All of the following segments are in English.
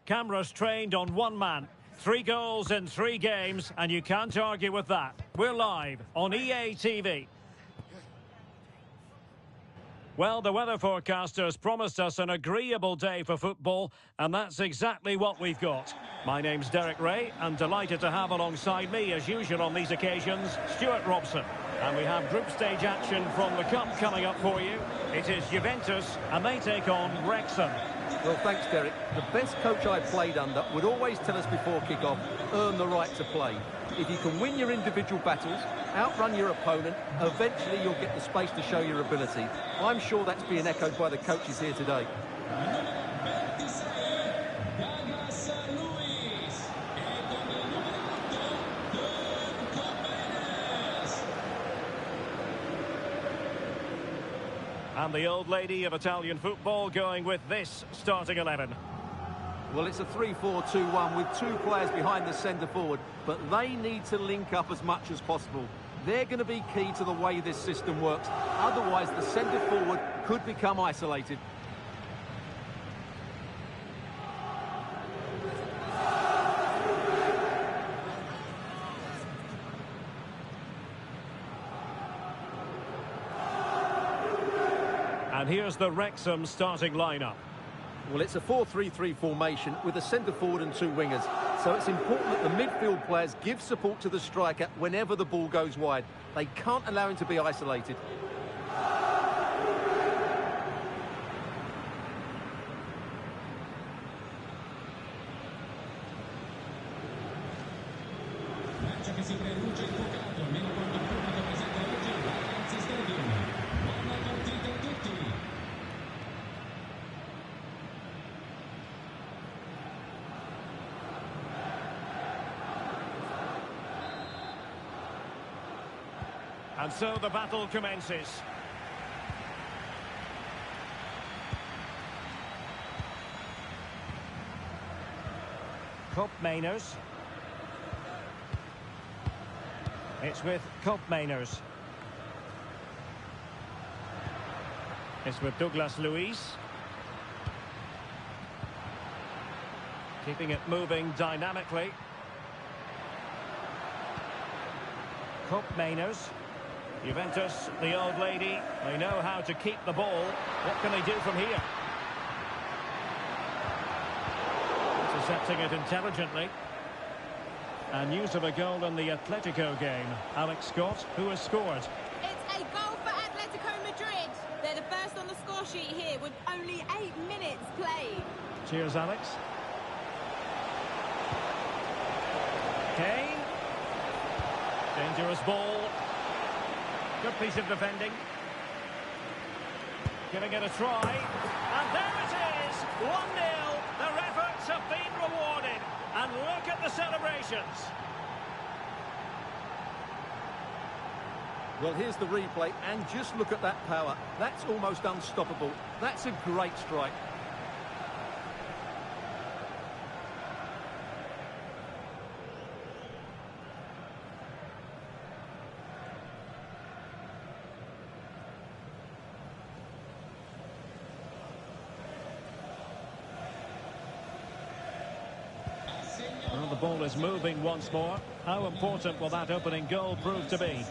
Cameras trained on one man. 3 goals in 3 games, and you can't argue with that. We're live on EA TV. Well, the weather forecasters promised us an agreeable day for football, and that's exactly what we've got. My name's Derek Ray, and delighted to have alongside me, as usual on these occasions, Stuart Robson. And we have group stage action from the Cup coming up for you. It is Juventus, and they take on Wrexham. Well, thanks, Derek. The best coach I played under would always tell us before kick-off, earn the right to play. If you can win your individual battles, outrun your opponent, eventually you'll get the space to show your ability. I'm sure that's being echoed by the coaches here today. And the old lady of Italian football going with this starting 11. Well, it's a 3-4-2-1 with 2 players behind the centre-forward, but they need to link up as much as possible. They're going to be key to the way this system works. Otherwise, the centre-forward could become isolated. And here's the Wrexham starting lineup. Well, it's a 4-3-3 formation with a centre-forward and 2 wingers. So it's important that the midfield players give support to the striker whenever the ball goes wide. They can't allow him to be isolated. And so the battle commences. Koopmeiners. It's with Koopmeiners. It's with Douglas Luiz. Keeping it moving dynamically. Koopmeiners. Juventus, the old lady, they know how to keep the ball. What can they do from here? Intercepting it intelligently. And news of a goal in the Atletico game. Alex Scott, who has scored? It's a goal for Atletico Madrid. They're the first on the score sheet here with only 8 minutes played. Cheers, Alex. Kane. Dangerous ball. Good piece of defending. Giving it a try. And there it is! 1-0. Their efforts have been rewarded. And look at the celebrations. Well, here's the replay, and just look at that power. That's almost unstoppable. That's a great strike. Well, the ball is moving once more. How important will that opening goal prove to be?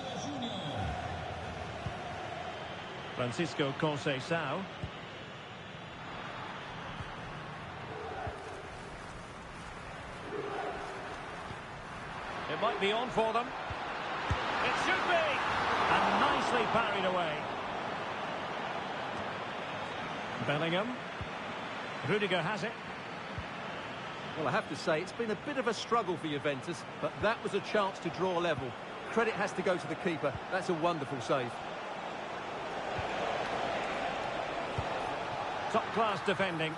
Francisco Conceição. It might be on for them. It should be! And nicely parried away. Bellingham. Rudiger has it. Well, I have to say, it's been a bit of a struggle for Juventus, but that was a chance to draw level. Credit has to go to the keeper. That's a wonderful save. Top-class defending.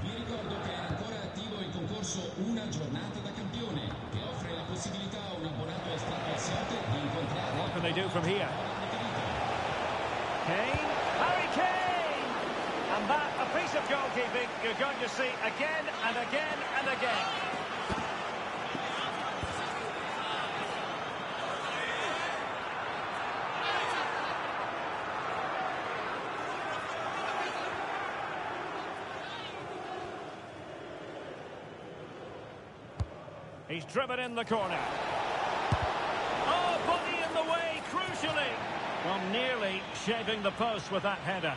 Vi ricordo che è ancora attivo il concorso Una giornata da campione, che offre la possibilità a un abbonato estratto a sorte di incontrare... What can they do from here? Kane. Harry Kane! And that, a piece of goalkeeping you're going to see again and again and again. He's driven in the corner. Oh, body in the way, crucially. Well, nearly shaving the post with that header.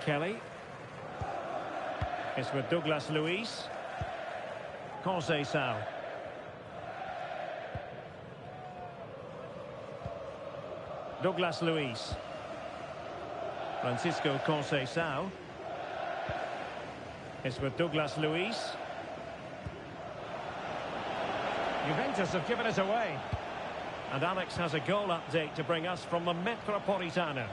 Kelly. It's with Douglas Luiz. Conceição. Douglas Luiz. Francisco Conceição. It's with Douglas Luiz. Juventus have given it away. And Alex has a goal update to bring us from the Metropolitano.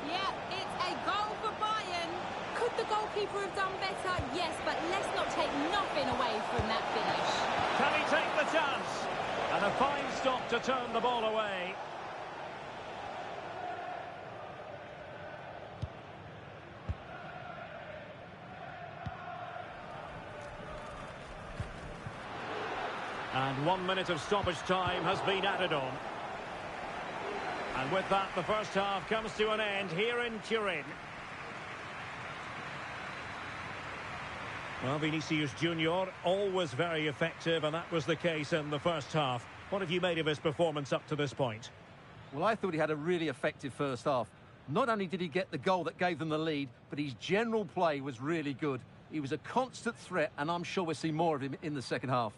Yeah, it's a goal for Bayern. Could the goalkeeper have done better? Yes, but let's not take nothing away from that finish. Can he take the chance? And a fine stop to turn the ball away. And 1 minute of stoppage time has been added on. And with that, the first half comes to an end here in Turin. Well, Vinicius Junior, always very effective, and that was the case in the first half. What have you made of his performance up to this point? Well, I thought he had a really effective first half. Not only did he get the goal that gave them the lead, but his general play was really good. He was a constant threat, and I'm sure we'll see more of him in the second half.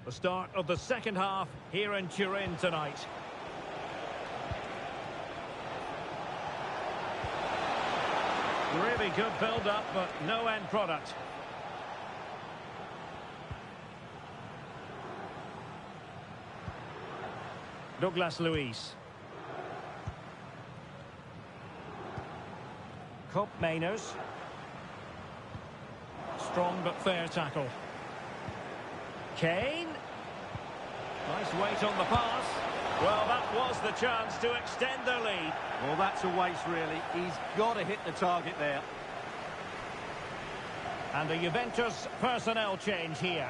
The start of the second half here in Turin tonight. Really good build-up, but no end product. Douglas Luiz. Kopp Mainers. Strong but fair tackle. Kane. Nice weight on the pass. Well, that was the chance to extend their lead. Well, that's a waste, really. He's got to hit the target there. And a Juventus personnel change here.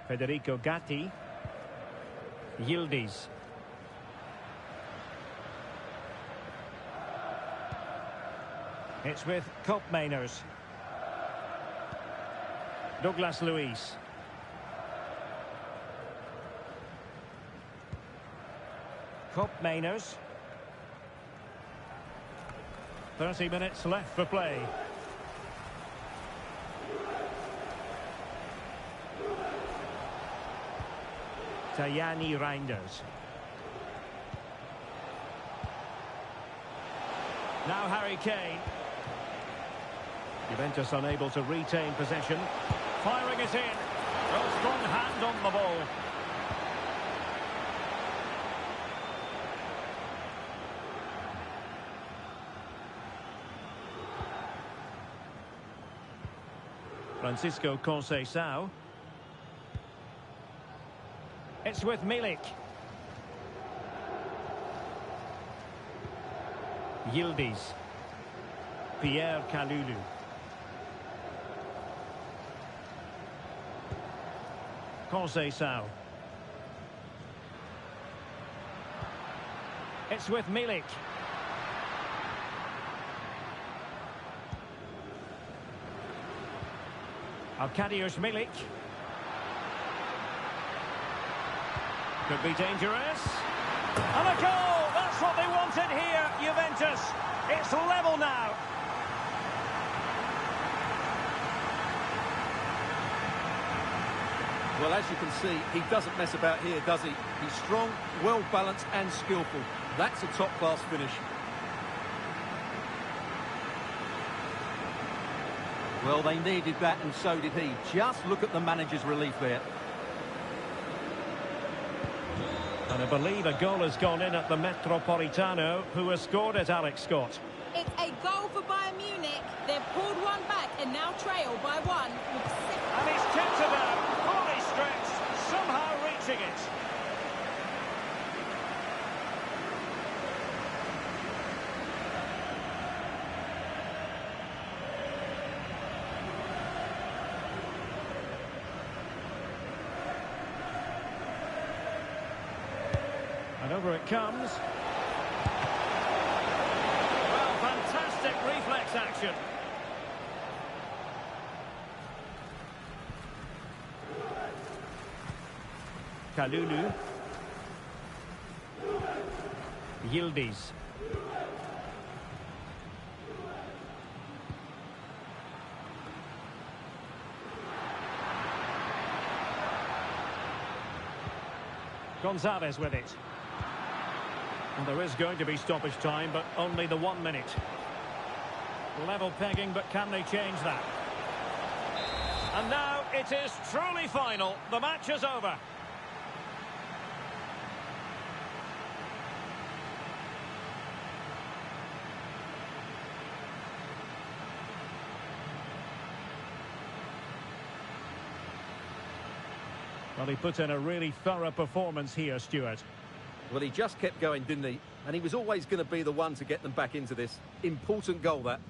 Federico Gatti. Yildiz. It's with Kopp Mainers. Douglas Luiz. Kopp Mainers. 30 minutes left for play. Tajani Reinders. Now Harry Kane. Juventus unable to retain possession. Firing it in. Well, strong hand on the ball. Francisco Conceição. It's with Milik. Yildiz. Pierre Kalulu. Conceição. It's with Milik. Arkadiusz Milik. Could be dangerous. And a goal! That's what they wanted here, Juventus. It's level now. Well, as you can see, he doesn't mess about here, does he? He's strong, well-balanced and skillful. That's a top-class finish. Well, they needed that and so did he. Just look at the manager's relief there. And I believe a goal has gone in at the Metropolitano. Who has scored it, Alex Scott? It's a goal for Bayern Munich. They've pulled one back and now trail by one. And he's kept it out, fully stretched, somehow reaching it. And over it comes. Well, fantastic reflex action. Kalulu. Yildiz. Gonzalez with it. And there is going to be stoppage time, but only the 1 minute. Level pegging, but can they change that? And now it is truly final. The match is over. Well, he put in a really thorough performance here, Stuart. Well, he just kept going, didn't he? And he was always going to be the one to get them back into this. Important goal, that.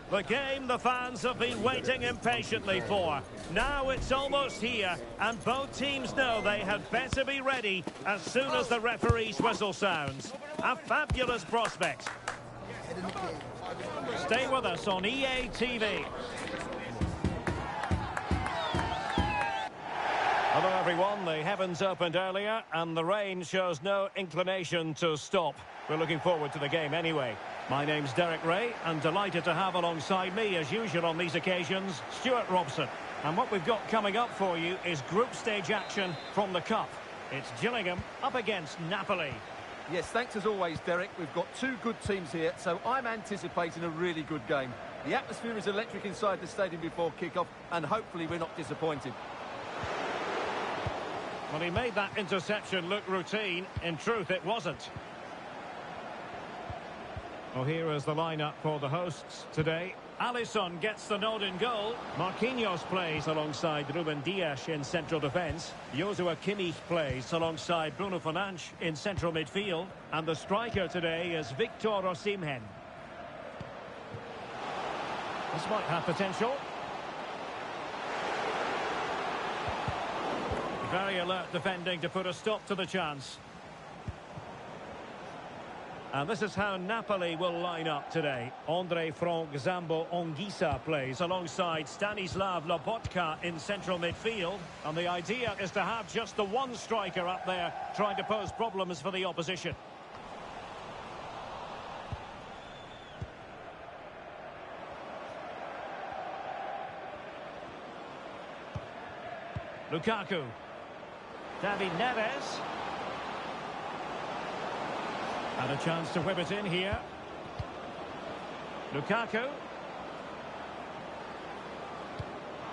The game the fans have been waiting impatiently for. Now it's almost here, and both teams know they had better be ready as soon as the referee's whistle sounds. A fabulous prospect. Stay with us on EA TV. Hello everyone, the heavens opened earlier and the rain shows no inclination to stop. We're looking forward to the game anyway. My name's Derek Ray and delighted to have alongside me as usual on these occasions, Stuart Robson. And what we've got coming up for you is group stage action from the Cup. It's Gillingham up against Napoli. Yes, thanks as always, Derek. We've got two good teams here, so I'm anticipating a really good game. The atmosphere is electric inside the stadium before kick-off, and hopefully we're not disappointed. Well, he made that interception look routine. In truth, it wasn't. Well, here is the lineup for the hosts today. Alisson gets the nod in goal. Marquinhos plays alongside Ruben Dias in central defence. Joshua Kimmich plays alongside Bruno Fernandes in central midfield. And the striker today is Victor Osimhen. This might have potential. Very alert defending to put a stop to the chance. And this is how Napoli will line up today. Andre Frank Zambo Anguissa plays alongside Stanislav Lobotka in central midfield. And the idea is to have just the one striker up there trying to pose problems for the opposition. Lukaku. David Neres. And a chance to whip it in here. Lukaku.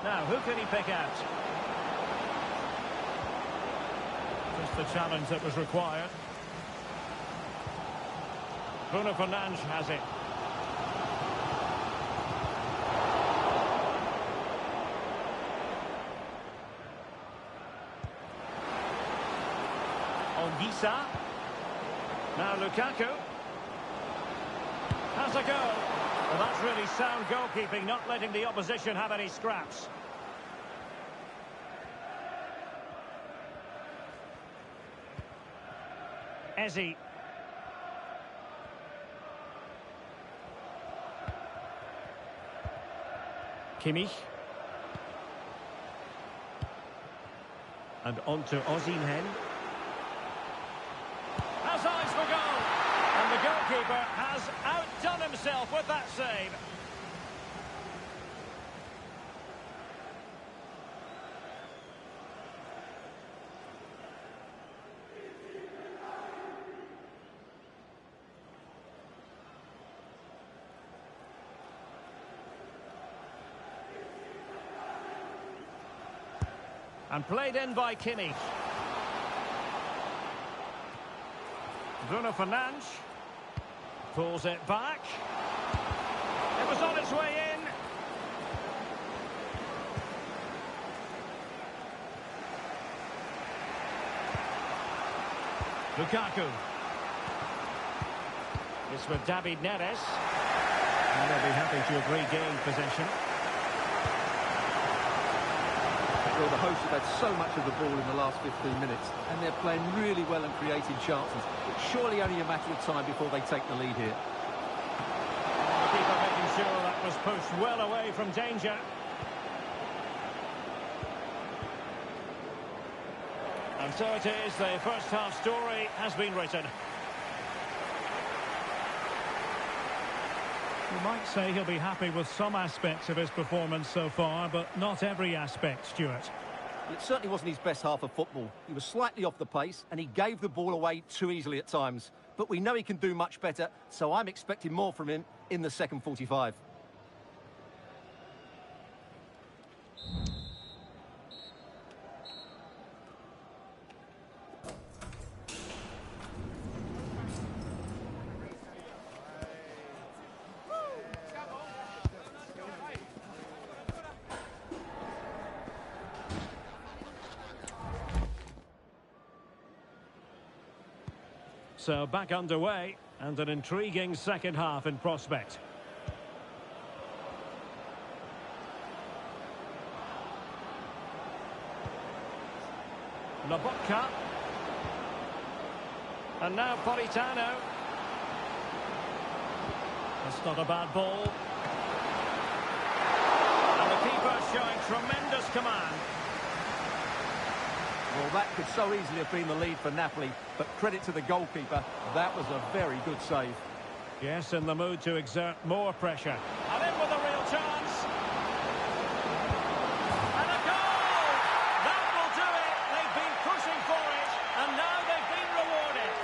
Now, who can he pick out? Just the challenge that was required. Bruno Fernandes has it. Anguissa. Now Lukaku has a go. Well, that's really sound goalkeeping, not letting the opposition have any scraps. Eze. Kimmich. And on to Osimhen. Has eyes for goal. And the goalkeeper has outdone himself with that save. And played in by Kimmich. Bruno Fernandes pulls it back. It was on its way in. Lukaku. It's with David Neres. And they'll be happy to have regained possession. Well, the hosts have had so much of the ball in the last 15 minutes, and they're playing really well and creating chances. It's surely only a matter of time before they take the lead here. The keeper making sure that was pushed well away from danger. And so it is, the first half story has been written. You might say he'll be happy with some aspects of his performance so far, but not every aspect, Stuart. It certainly wasn't his best half of football. He was slightly off the pace, and he gave the ball away too easily at times. But we know he can do much better, so I'm expecting more from him in the second 45. So back underway, and an intriguing second half in prospect. Lobotka. And now Politano. That's not a bad ball. And the keeper showing tremendous command. Well, that could so easily have been the lead for Napoli, but credit to the goalkeeper, that was a very good save. Yes, in the mood to exert more pressure. And in with a real chance. And a goal! That will do it. They've been pushing for it, and now they've been rewarded.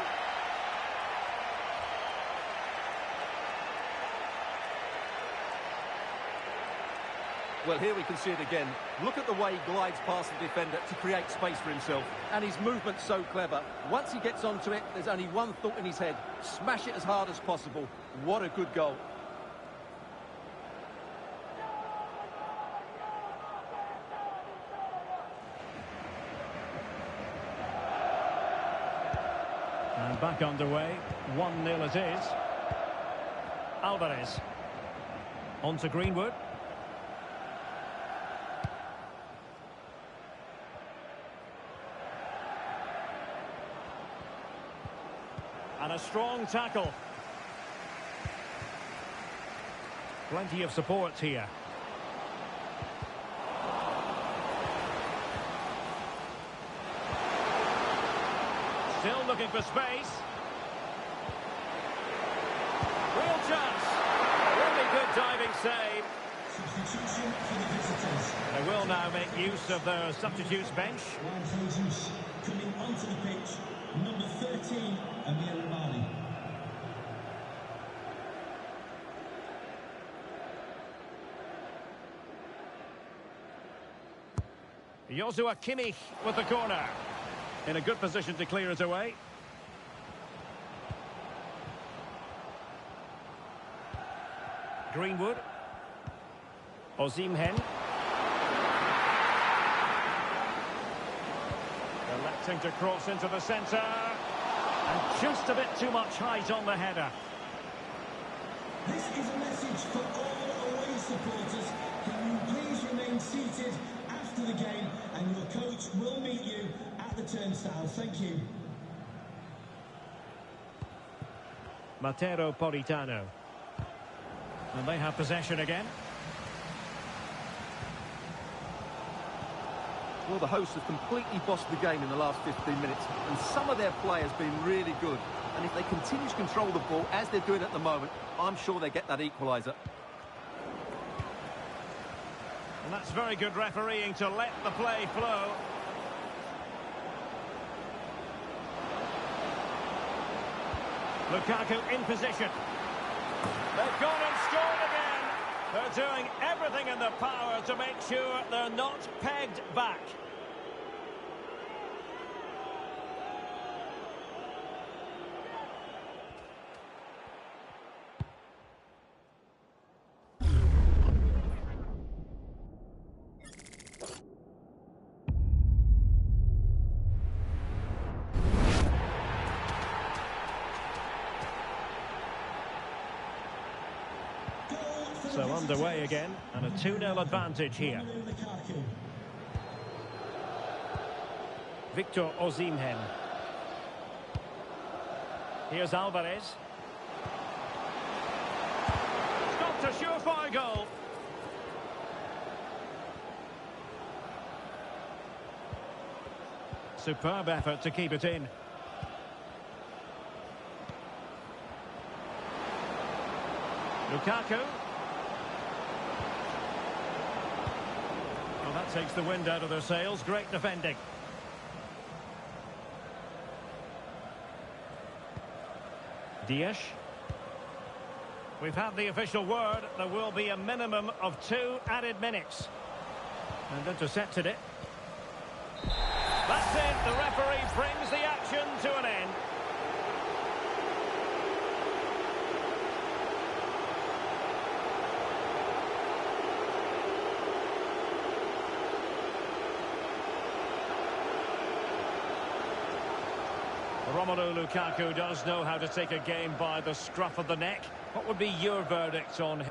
Well, here we can see it again. Look at the way he glides past the defender to create space for himself. And his movement's so clever. Once he gets onto it, there's only one thought in his head. Smash it as hard as possible. What a good goal. And back underway. 1-0 it is. Alvarez. On to Greenwood. And a strong tackle. Plenty of support here. Still looking for space. Real chance. Really good diving save. Substitution for the visitors. They will now make use of their substitutes bench. Juan Jesus coming onto the pitch. Number 13, Amir Ramani. Joshua Kimmich with the corner. In a good position to clear it away. Greenwood. Osimhen. Electing to cross into the centre. And just a bit too much height on the header. This is a message for all away supporters. Can you please remain seated after the game, and your coach will meet you at the turnstile. Thank you. Matteo Politano. And they have possession again. Well, the hosts have completely bossed the game in the last 15 minutes, and some of their players been really good. And if they continue to control the ball, as they're doing at the moment, I'm sure they get that equaliser. And that's very good refereeing to let the play flow. Lukaku in position. They've gone and scored again. They're doing everything in their power to make sure they're not pegged back. So underway again, and a 2-0 advantage here. Victor Osimhen. Here's Alvarez. Stopped a surefire goal. Superb effort to keep it in. Lukaku. Well, that takes the wind out of their sails. Great defending. Dias. We've had the official word. There will be a minimum of 2 added minutes. And intercepted it. That's it. The referee brings the action to an end. Romelu Lukaku does know how to take a game by the scruff of the neck. What would be your verdict on him?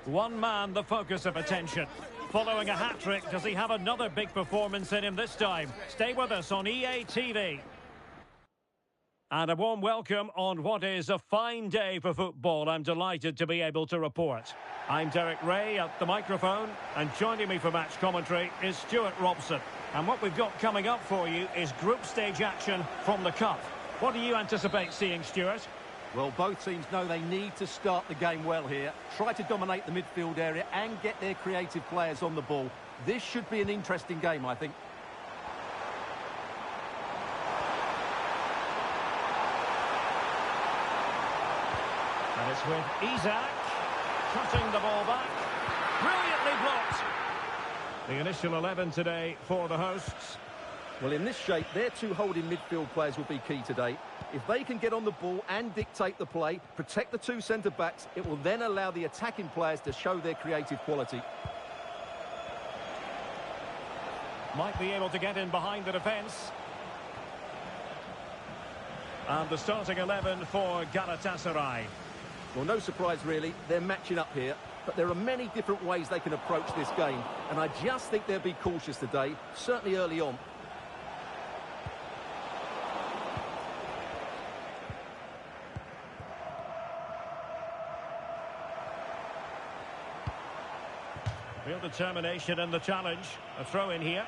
One man, the focus of attention. Following a hat-trick, does he have another big performance in him this time? Stay with us on EA TV. And a warm welcome on what is a fine day for football. I'm delighted to be able to report. I'm Derek Ray at the microphone, and joining me for match commentary is Stuart Robson. And what we've got coming up for you is group stage action from the Cup. What do you anticipate seeing, Stuart? Well, both teams know they need to start the game well here. Try to dominate the midfield area and get their creative players on the ball. This should be an interesting game, I think. And it's with Isak, cutting the ball back. Brilliantly blocked. The initial 11 today for the hosts. Well, in this shape, their two holding midfield players will be key today. If they can get on the ball and dictate the play, protect the two centre-backs, it will then allow the attacking players to show their creative quality. Might be able to get in behind the defence. And the starting 11 for Galatasaray. Well, no surprise, really. They're matching up here. But there are many different ways they can approach this game. And I just think they'll be cautious today, certainly early on. Real determination in the challenge. A throw in here.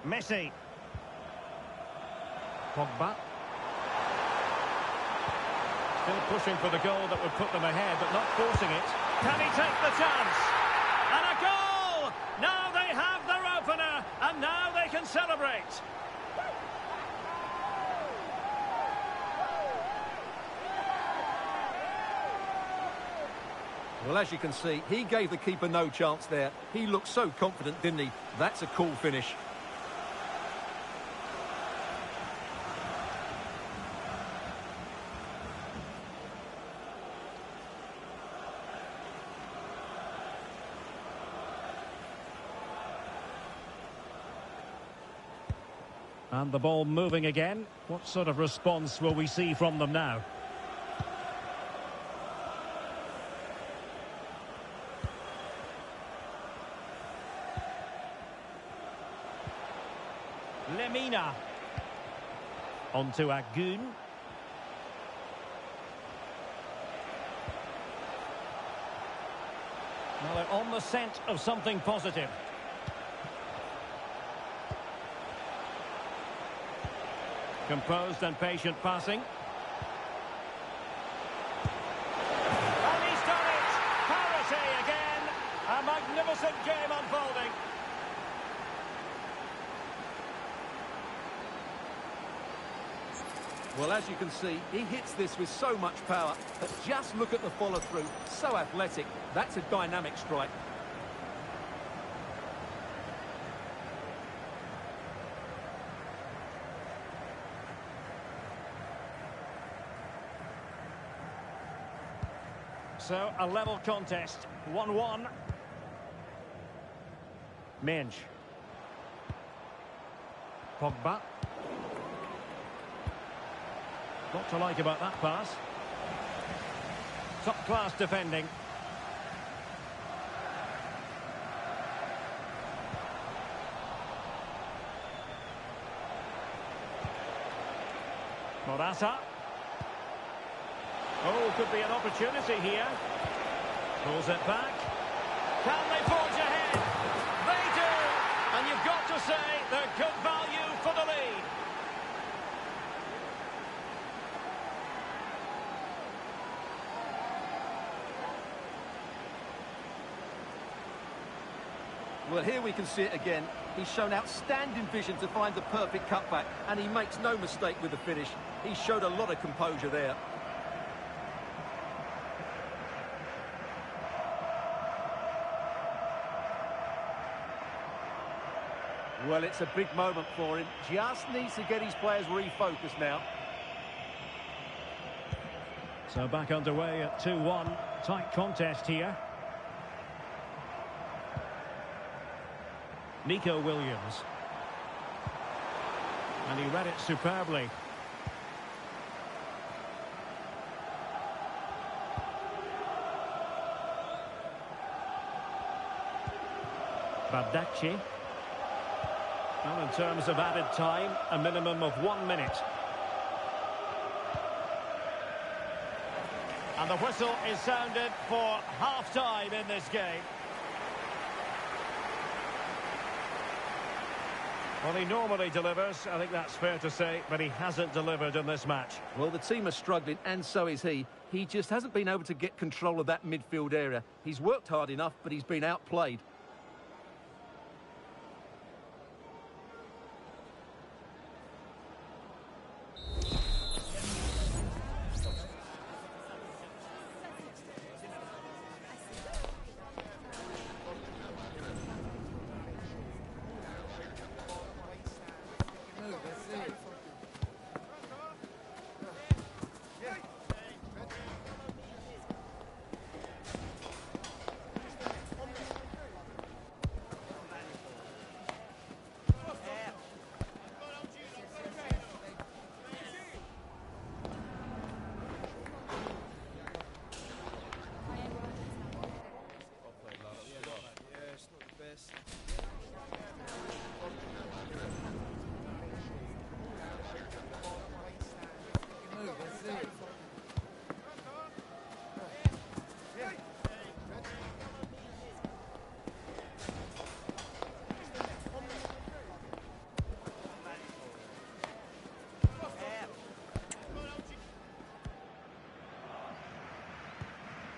Messi. Pogba. Still pushing for the goal that would put them ahead, but not forcing it. Can he take the chance? And a goal! Now they have their opener, and now they can celebrate. Well, as you can see, he gave the keeper no chance there. He looked so confident, didn't he? That's a cool finish. And the ball moving again. What sort of response will we see from them now? Lemina. On to Agun. Well, they're on the scent of something positive. Composed and patient passing. And he's done it! Parity again! A magnificent game unfolding. Well, as you can see, he hits this with so much power, but just look at the follow-through. So athletic. That's a dynamic strike. So, a level contest, 1-1. Minge. Pogba. What to like about that pass. Top-class defending. Morata. Oh, could be an opportunity here. Pulls it back. Can they forge ahead? They do! And you've got to say they're good value for the lead. Well, here we can see it again. He's shown outstanding vision to find the perfect cutback, and he makes no mistake with the finish. He showed a lot of composure there. Well, it's a big moment for him. Just needs to get his players refocused now. So back underway at 2-1. Tight contest here. Nico Williams. And he read it superbly. Bardacci. Well, in terms of added time, a minimum of 1 minute. And the whistle is sounded for half-time in this game. Well, he normally delivers, I think that's fair to say, but he hasn't delivered in this match. Well, the team are struggling, and so is he. He just hasn't been able to get control of that midfield area. He's worked hard enough, but he's been outplayed.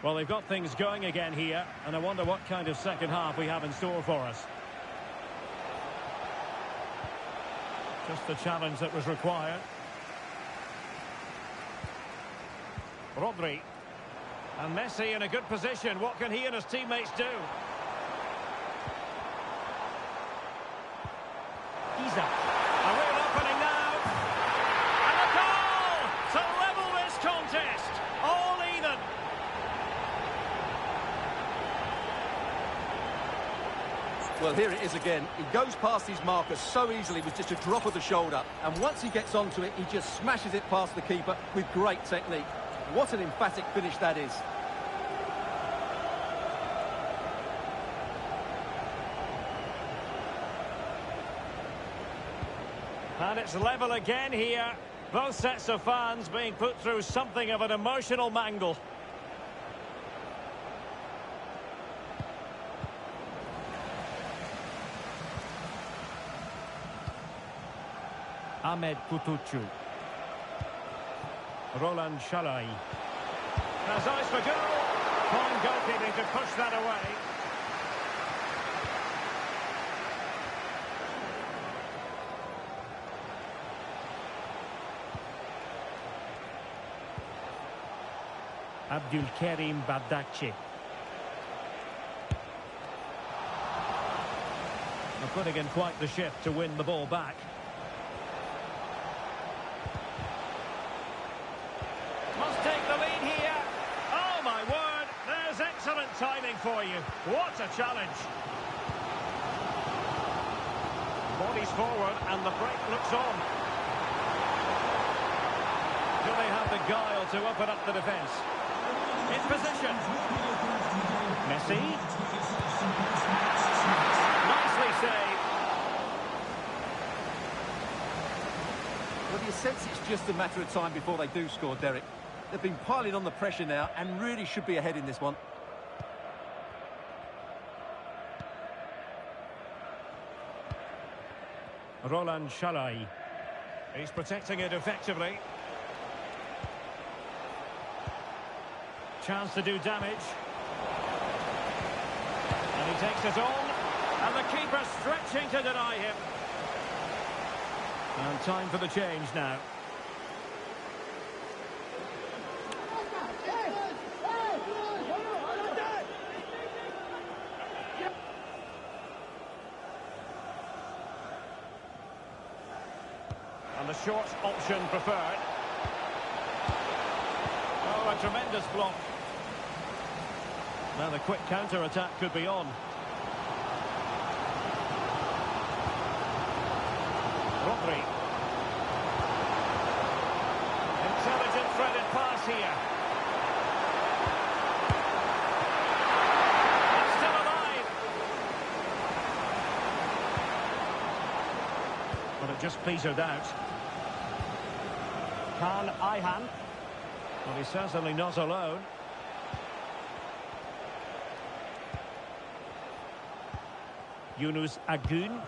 Well, they've got things going again here, and I wonder what kind of second half we have in store for us. Just the challenge that was required. Rodri. And Messi in a good position. What can he and his teammates do? Isak. A real opening now. And a goal to level this contest. All even. Well, here it is again. He goes past his marker so easily with just a drop of the shoulder. And once he gets onto it, he just smashes it past the keeper with great technique. What an emphatic finish that is. And it's level again here. Both sets of fans being put through something of an emotional mangle. Ahmed Kutucu. Roland Shalai. There's eyes for goal. Fine goalkeeping to push that away. Abdulkarim Bardacci. They're putting in quite the shift to win the ball back. Must take the lead here. Oh my word, there's excellent timing for you. What a challenge. Bodies forward and the break looks on. Do they have the guile to open up the defence? In position. Messi. Nicely saved. Well, you sense it's just a matter of time before they do score, Derek. They've been piling on the pressure now and really should be ahead in this one. Roland Shalai. He's protecting it effectively. Chance to do damage. And he takes it on. And the keeper stretching to deny him. And time for the change now. And the short option preferred. Oh, a tremendous block. Now the quick counter-attack could be on. But it just petered out. Can Ayhan. Well, he's certainly not alone. Yunus Agun.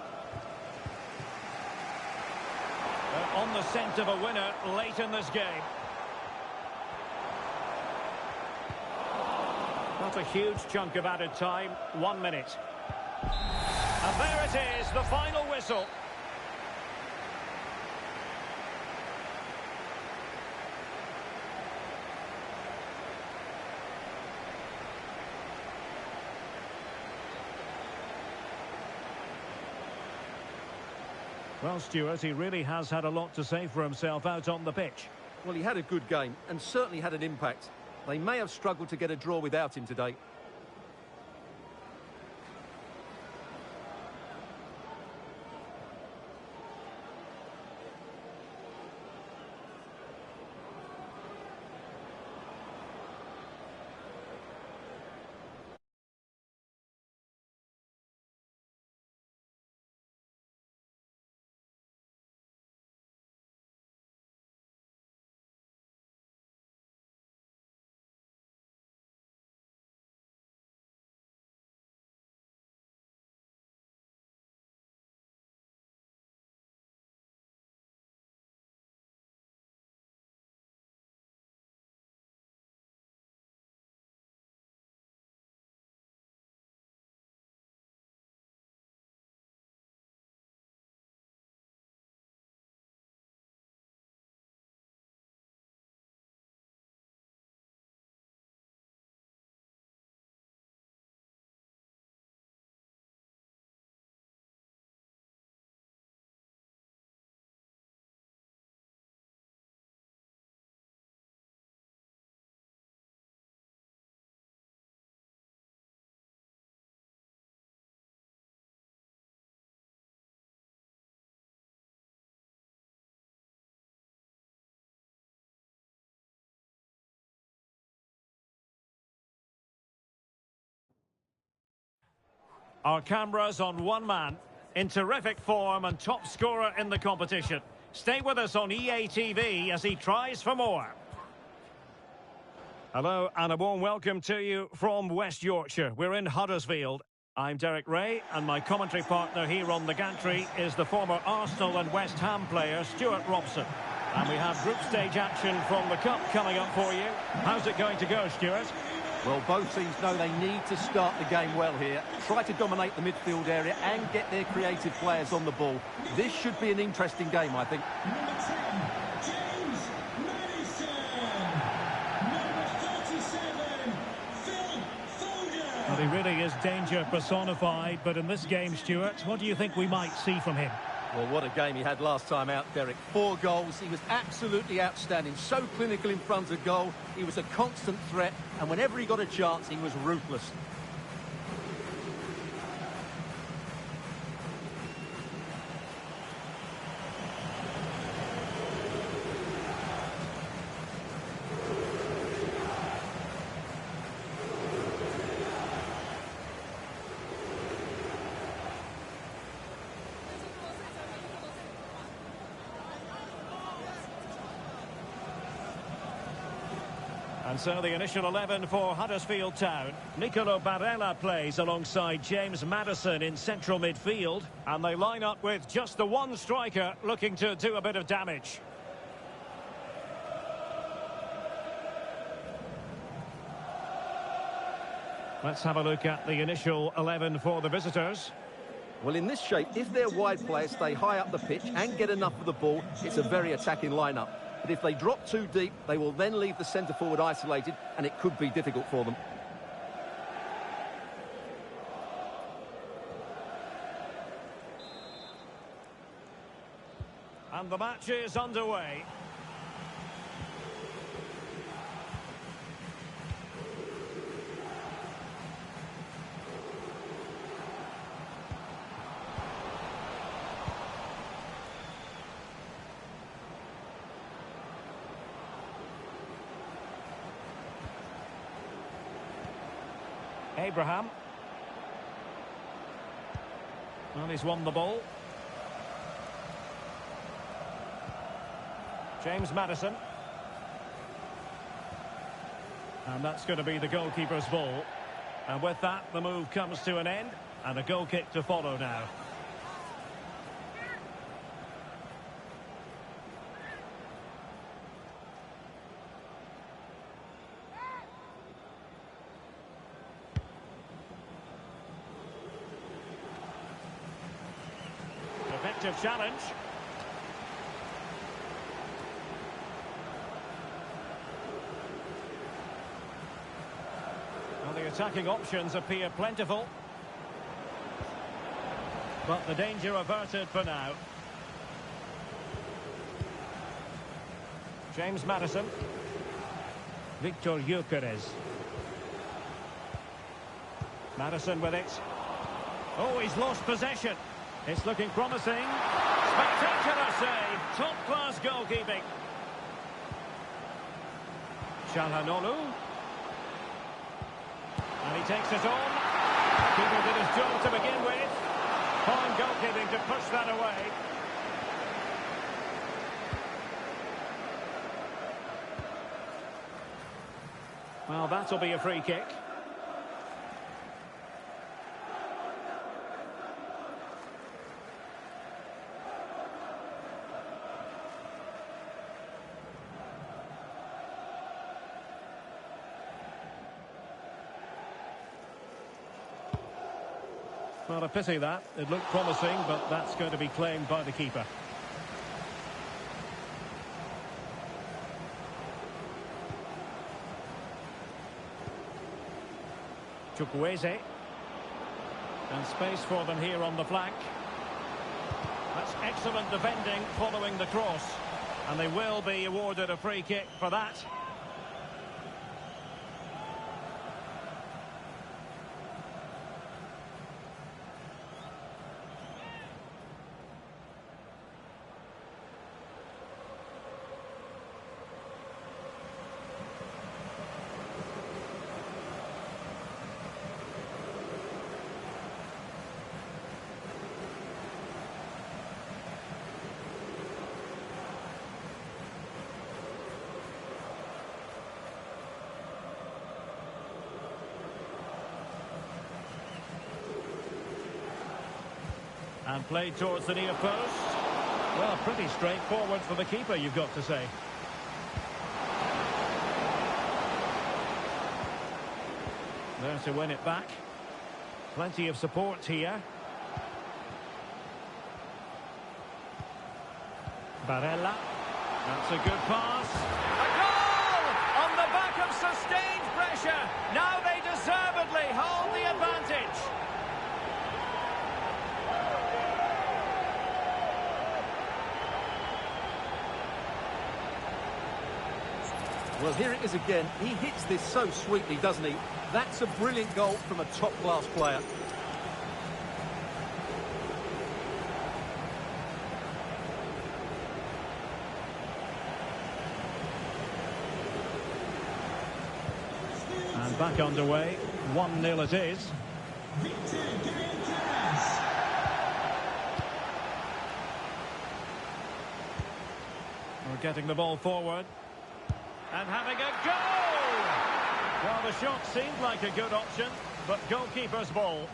They're on the scent of a winner late in this game. Not a huge chunk of added time. 1 minute. And there it is, the final whistle. Well, Stuart, he really has had a lot to say for himself out on the pitch. Well, he had a good game and certainly had an impact. They may have struggled to get a draw without him today. Our cameras on one man, in terrific form and top scorer in the competition. Stay with us on EA TV as he tries for more. Hello and a warm welcome to you from West Yorkshire. We're in Huddersfield. I'm Derek Ray and my commentary partner here on the gantry is the former Arsenal and West Ham player Stuart Robson. And we have group stage action from the Cup coming up for you. How's it going to go, Stuart? Well, both teams know they need to start the game well here. Try to dominate the midfield area and get their creative players on the ball. This should be an interesting game, I think. Number 10, James Maddison. Number 37, Phil Foden. Well, he really is danger personified, but in this game, Stuart, what do you think we might see from him? Well, what a game he had last time out, Derek. 4 goals. He was absolutely outstanding. So clinical in front of goal. He was a constant threat. And whenever he got a chance, he was ruthless. And so the initial 11 for Huddersfield Town. Nicolo Barella plays alongside James Maddison in central midfield. And they line up with just the one striker looking to do a bit of damage. Let's have a look at the initial 11 for the visitors. Well, in this shape, if their wide players stay high up the pitch and get enough of the ball, it's a very attacking lineup. But if they drop too deep, they will then leave the centre-forward isolated, and it could be difficult for them. And the match is underway. Abraham. Well, he's won the ball. James Maddison. And that's going to be the goalkeeper's ball. And with that, the move comes to an end. And a goal kick to follow now. Effective challenge. Well, the attacking options appear plentiful. But the danger averted for now. James Maddison. Victor Gyökeres. Maddison with it. Oh, he's lost possession. It's looking promising. Spectacular save. Top-class goalkeeping. Çalhanoğlu. And he takes it on. Keeper did his job to begin with. Fine goalkeeping to push that away. Well, that'll be a free kick. Well, a pity that. It looked promising, but that's going to be claimed by the keeper. Chukwueze. And space for them here on the flank. That's excellent defending following the cross. And they will be awarded a free kick for that. And played towards the near post. Well, pretty straightforward for the keeper, you've got to say. There to win it back. Plenty of support here. Barella. That's a good pass. A goal! On the back of sustained pressure. Now they deservedly hold the advantage. Well, here it is again. He hits this so sweetly, doesn't he? That's a brilliant goal from a top-class player. And back underway. 1-0 it is. We're getting the ball forward. And having a goal! Well, the shot seemed like a good option, but goalkeeper's ball.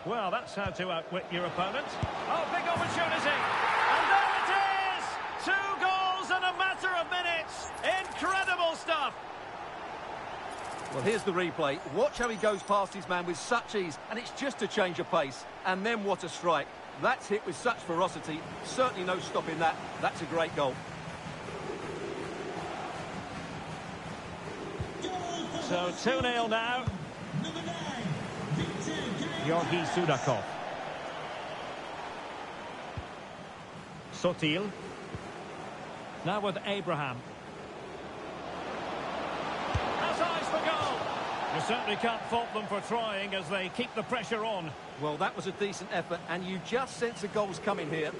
Well, that's how to outwit your opponent. Oh, big opportunity! And there it is! 2 goals in a matter of minutes! Incredible stuff! Well, here's the replay. Watch how he goes past his man with such ease, and it's just a change of pace. And then what a strike. That's hit with such ferocity. Certainly no stopping that. That's a great goal. So 2-0 now. Georgi Sudakov. Sotil. Now with Abraham. Has eyes for goal. You certainly can't fault them for trying as they keep the pressure on. Well, that was a decent effort, and you just sense the goal's coming here.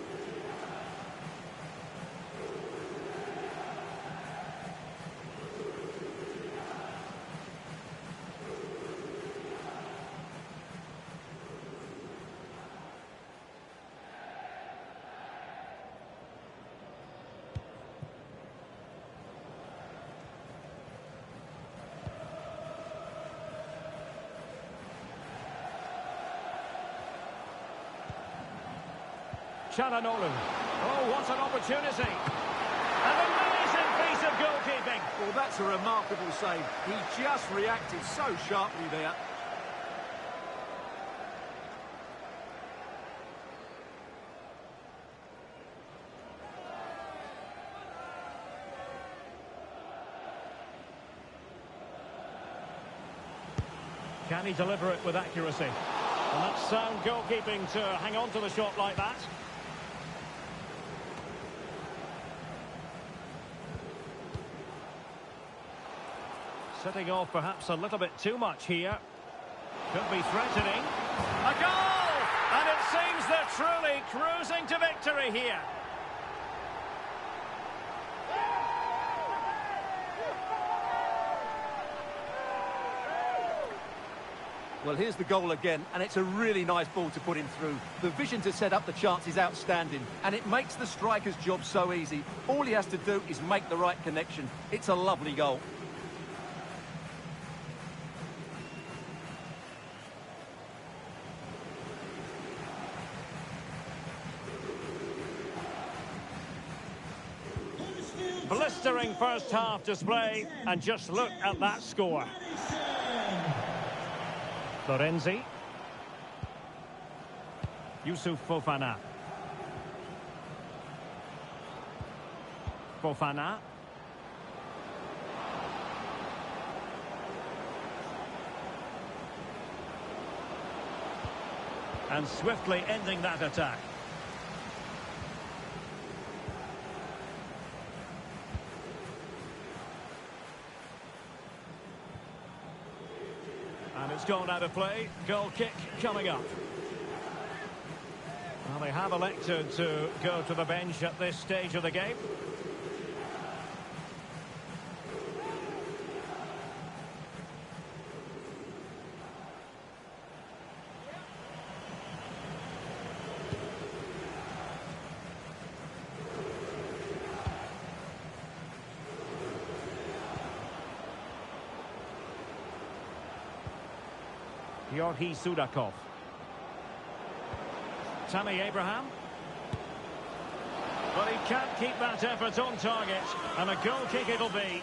Chalanolu. Oh, what an opportunity. An amazing piece of goalkeeping. Well, that's a remarkable save. He just reacted so sharply there. Can he deliver it with accuracy? And that's sound goalkeeping to hang on to the shot like that. Setting off perhaps a little bit too much here. Could be threatening. A goal! And it seems they're truly cruising to victory here. Well, here's the goal again, and it's a really nice ball to put him through. The vision to set up the chance is outstanding, and it makes the striker's job so easy. All he has to do is make the right connection. It's a lovely goal. Blistering first half display, and just look at that score. Lorenzi. Yusuf Fofana. Fofana. And swiftly ending that attack. And it's gone out of play. Goal kick coming up. Well, they have elected to go to the bench at this stage of the game. Georgi Sudakov. Tammy Abraham. But he can't keep that effort on target. And a goal kick it'll be.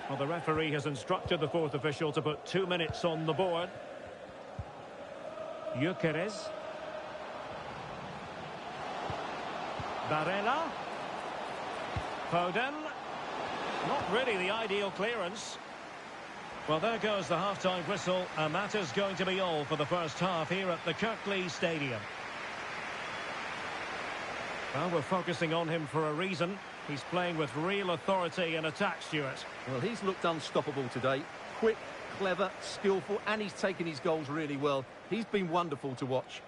Well, the referee has instructed the fourth official to put 2 minutes on the board. Gyökeres. Barella. Foden. Not really the ideal clearance. Well, there goes the half-time whistle, and that is going to be all for the first half here at the Kirklees Stadium. Well, we're focusing on him for a reason. He's playing with real authority in attack, Stuart. Well, he's looked unstoppable today. Quick, clever, skillful, and he's taken his goals really well. He's been wonderful to watch.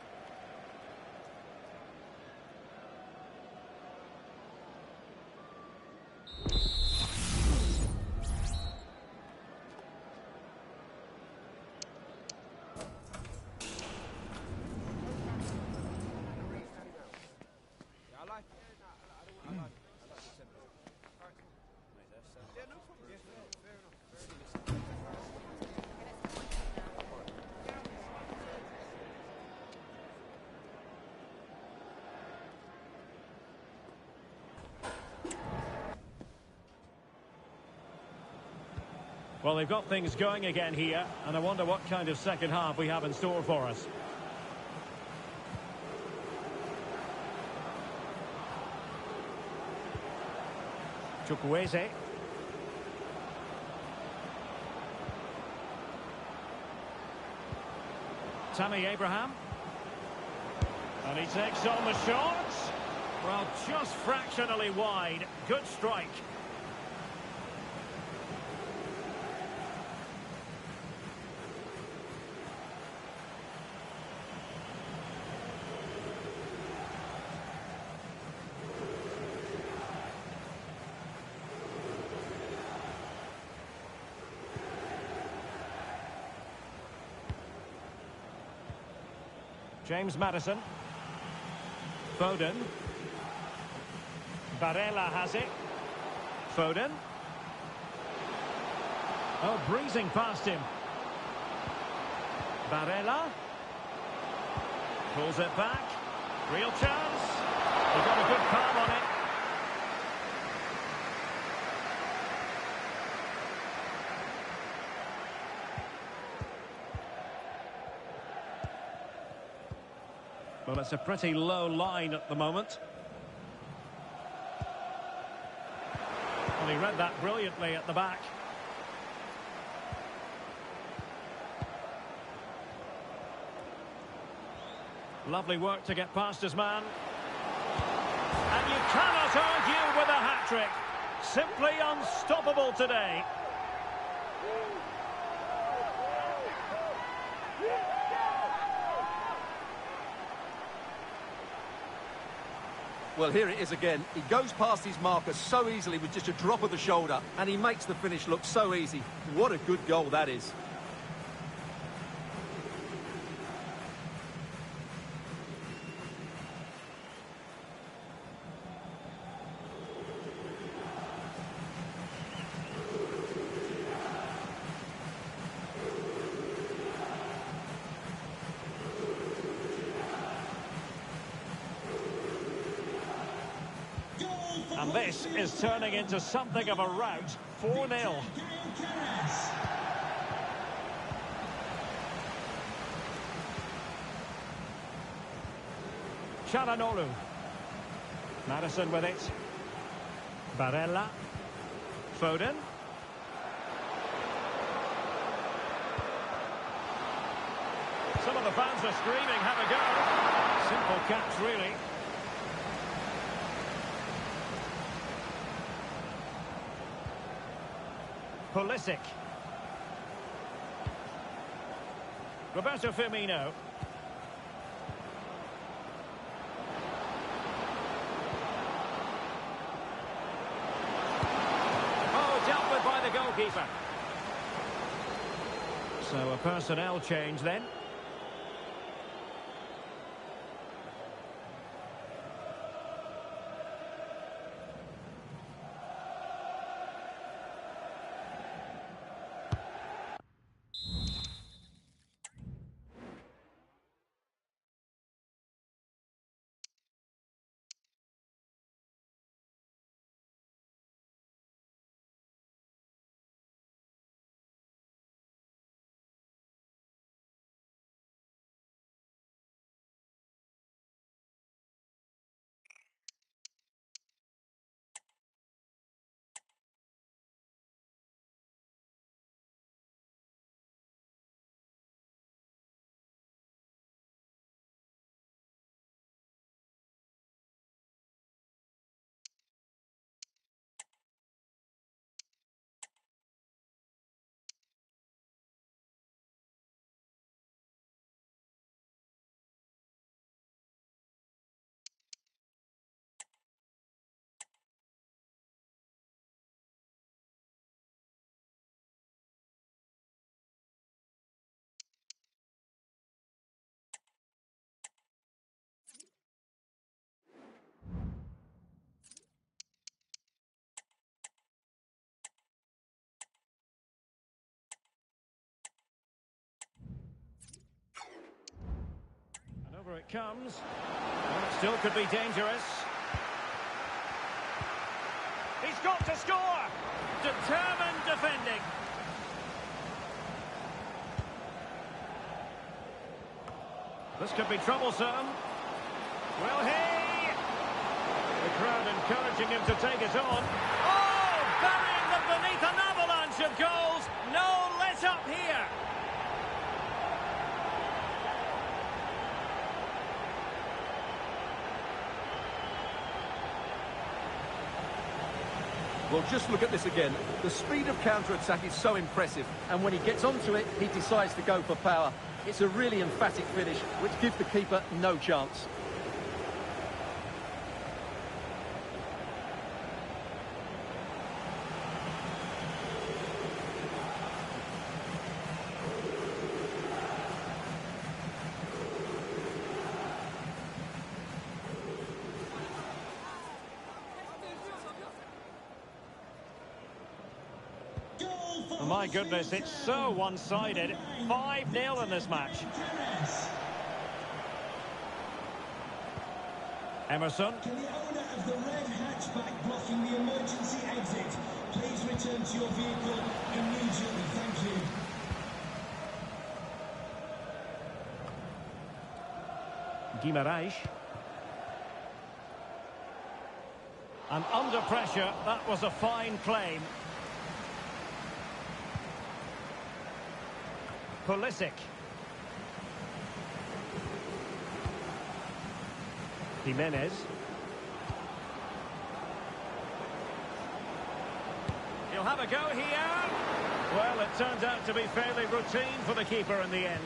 Well, they've got things going again here, and I wonder what kind of second half we have in store for us. Chukwueze. Tammy Abraham. And he takes on the shot. Well, just fractionally wide. Good strike. James Maddison. Foden. Barella has it. Foden. Oh, breezing past him. Barella. Pulls it back. Real chance. He got a good palm on it. Well, it's a pretty low line at the moment. Well, he read that brilliantly at the back. Lovely work to get past his man. And you cannot argue with a hat-trick. Simply unstoppable today. Well, here it is again. He goes past his marker so easily with just a drop of the shoulder, and he makes the finish look so easy. What a good goal that is. And this is turning into something of a rout. 4-0. Çalhanoğlu. Maddison with it. Barella. Foden. Some of the fans are screaming, have a go. Simple catch, really. Pulisic. Roberto Firmino. Oh, dealt with by the goalkeeper. So a personnel change then. Over it comes. Well, it still could be dangerous. He's got to score! Determined defending. This could be troublesome. Will he? The crowd encouraging him to take it on. Oh! Burying them beneath an avalanche of goals. No let up here. Well, just look at this again. The speed of counter-attack is so impressive, and when he gets onto it, he decides to go for power. It's a really emphatic finish, which gives the keeper no chance. My goodness, it's so one-sided. 5-0 in this match. Emerson. Can the owner of the red hatchback blocking the emergency exit please return to your vehicle immediately? Thank you. Guimaraes. And under pressure, that was a fine claim. Pulisic. Jimenez. He'll have a go here. Well, it turns out to be fairly routine for the keeper in the end.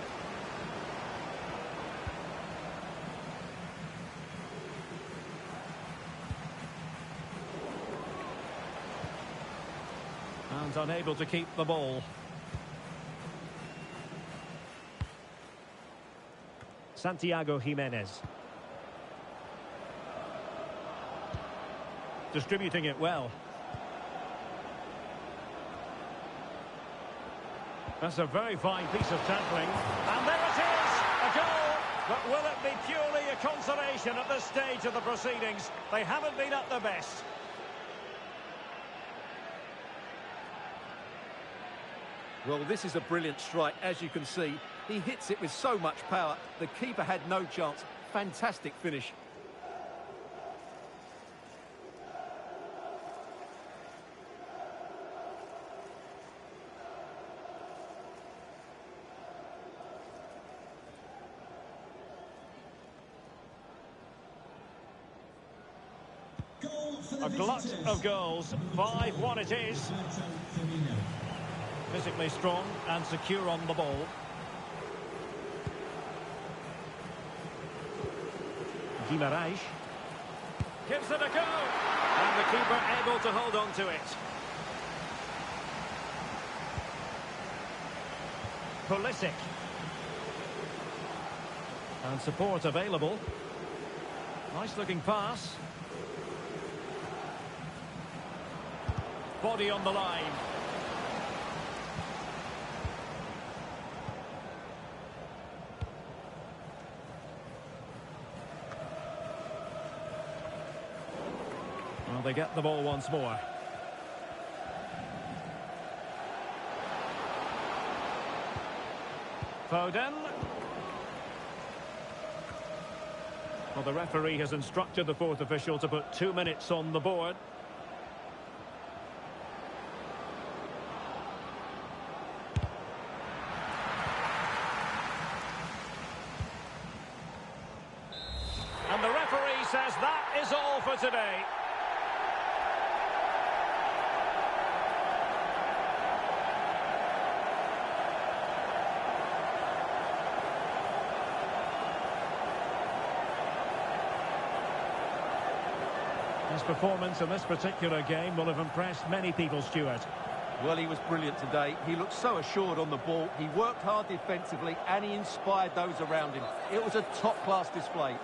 And unable to keep the ball. Santiago Jimenez. Distributing it well. That's a very fine piece of tackling. And there it is! A goal! But will it be purely a consolation at this stage of the proceedings? They haven't been at their best. Well, this is a brilliant strike, as you can see. He hits it with so much power. The keeper had no chance. Fantastic finish. A glut of goals. 5-1 it is. Physically strong and secure on the ball. Guimaraes gives it a go. And the keeper able to hold on to it. Pulisic. And support available. Nice looking pass. Body on the line. Well, they get the ball once more. Foden. Well, the referee has instructed the fourth official to put 2 minutes on the board. And the referee says that is all for today. His performance in this particular game will have impressed many people, Stuart. Well, he was brilliant today. He looked so assured on the ball. He worked hard defensively and he inspired those around him. It was a top-class display.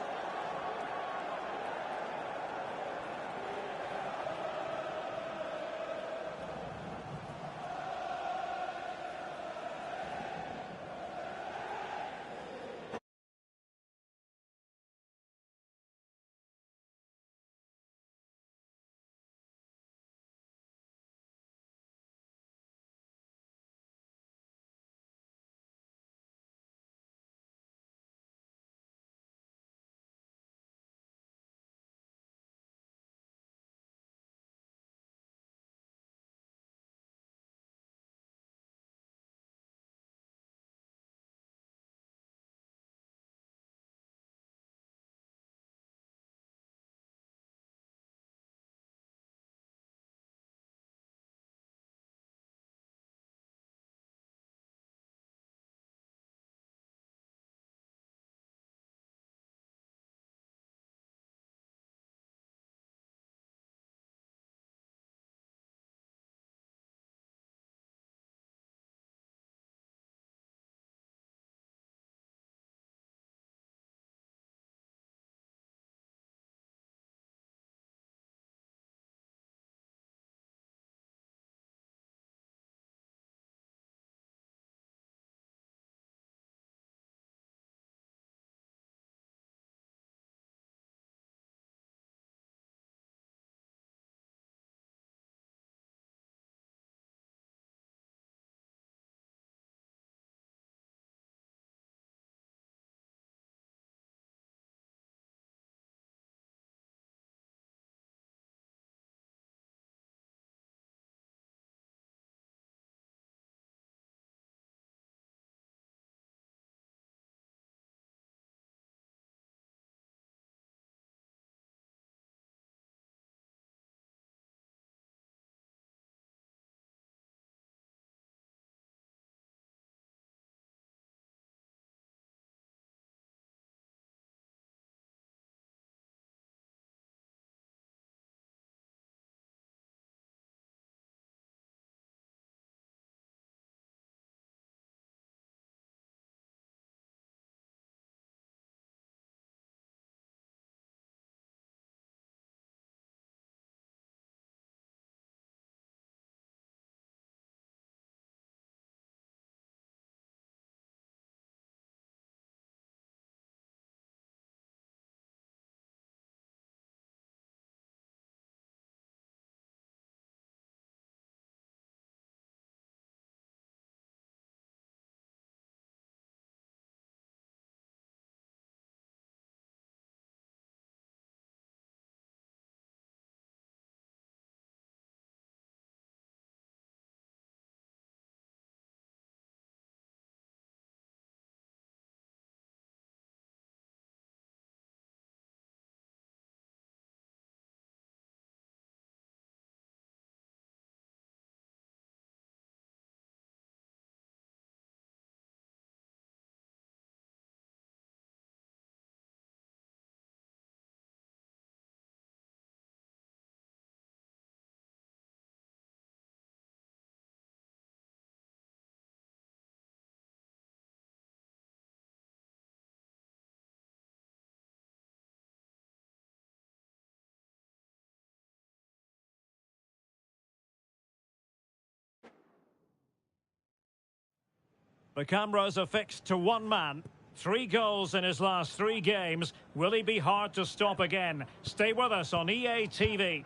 The cameras are fixed to one man. 3 goals in his last 3 games. Will he be hard to stop again? Stay with us on EA TV.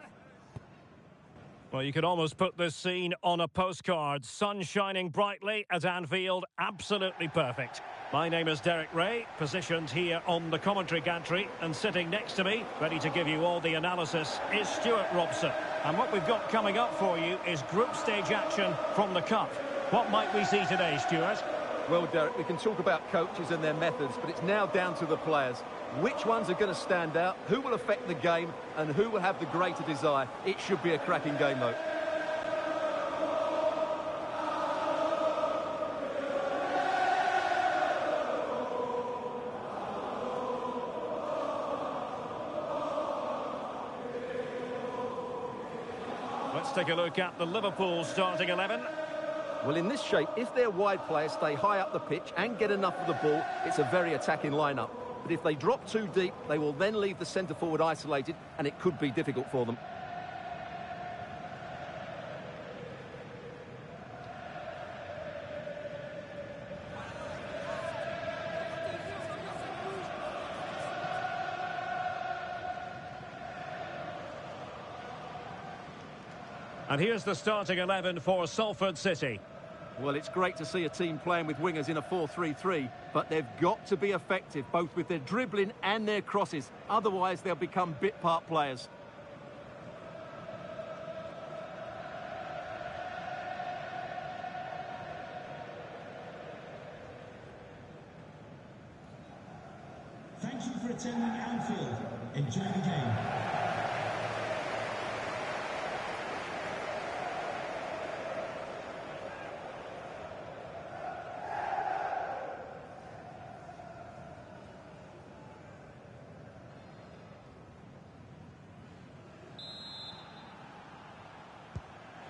Well, you could almost put this scene on a postcard. Sun shining brightly at Anfield. Absolutely perfect. My name is Derek Ray, positioned here on the commentary gantry, and sitting next to me, ready to give you all the analysis, is Stuart Robson. And what we've got coming up for you is group stage action from the Cup. What might we see today, Stuart? Well, Derek, we can talk about coaches and their methods, but it's now down to the players. Which ones are going to stand out, who will affect the game, and who will have the greater desire? It should be a cracking game, though. Let's take a look at the Liverpool starting 11. Well, in this shape, if their wide players stay high up the pitch and get enough of the ball, it's a very attacking lineup. But if they drop too deep, they will then leave the centre-forward isolated, and it could be difficult for them. And here's the starting 11 for Salford City. Well, it's great to see a team playing with wingers in a 4-3-3, but they've got to be effective, both with their dribbling and their crosses. Otherwise, they'll become bit-part players. Thank you for attending Anfield. Enjoy the game.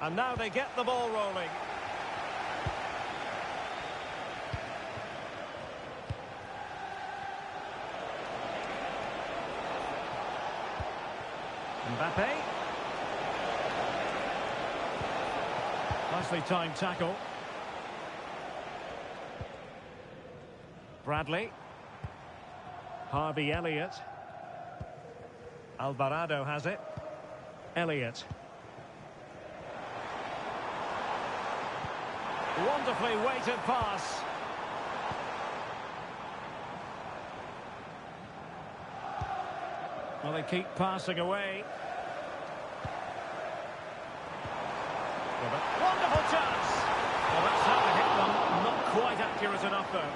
And now they get the ball rolling. Mbappe. Nicely timed tackle. Bradley. Harvey Elliott. Alvarado has it. Elliott. Wonderfully weighted pass. Well, they keep passing away. Wonderful chance. Well, that's how to hit them. Not quite accurate enough, though.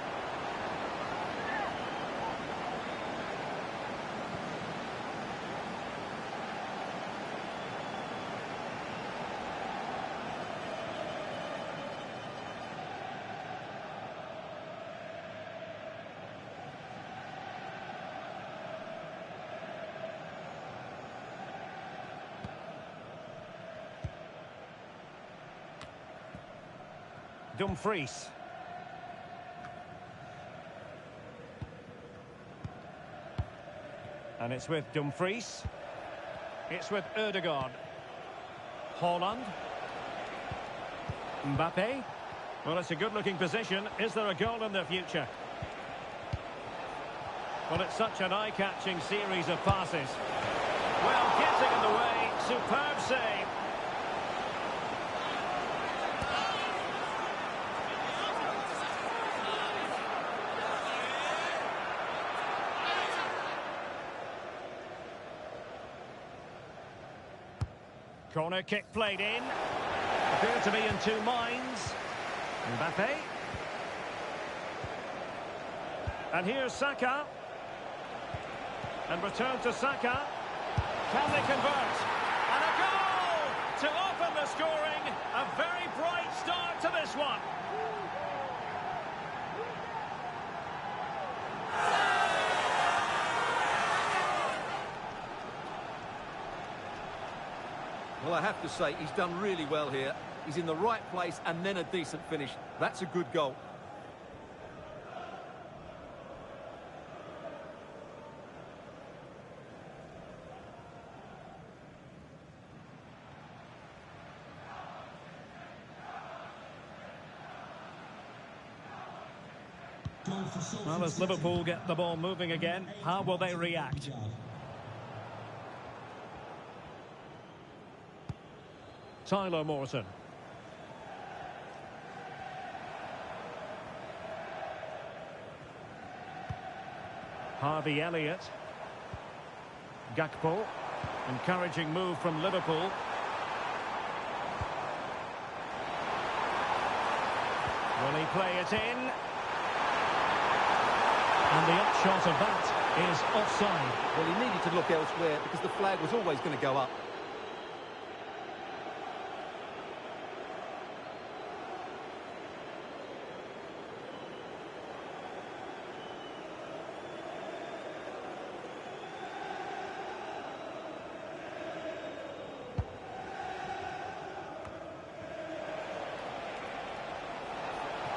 Dumfries. And it's with Dumfries. It's with Ødegaard. Haaland. Mbappe. Well, it's a good-looking position. Is there a goal in the future? Well, it's such an eye-catching series of passes. Well, getting in the way. Superb save. Corner kick played in. Appear to be in two minds. Mbappe. And here's Saka. And return to Saka. Can they convert? And a goal to open the scoring. A very bright start to this one. Well, I have to say, he's done really well here. He's in the right place and then a decent finish. That's a good goal. Well, as Liverpool get the ball moving again, how will they react? Tyler Morton. Harvey Elliott. Gakpo. Encouraging move from Liverpool. Will he play it in? And the upshot of that is offside. Well, he needed to look elsewhere because the flag was always going to go up.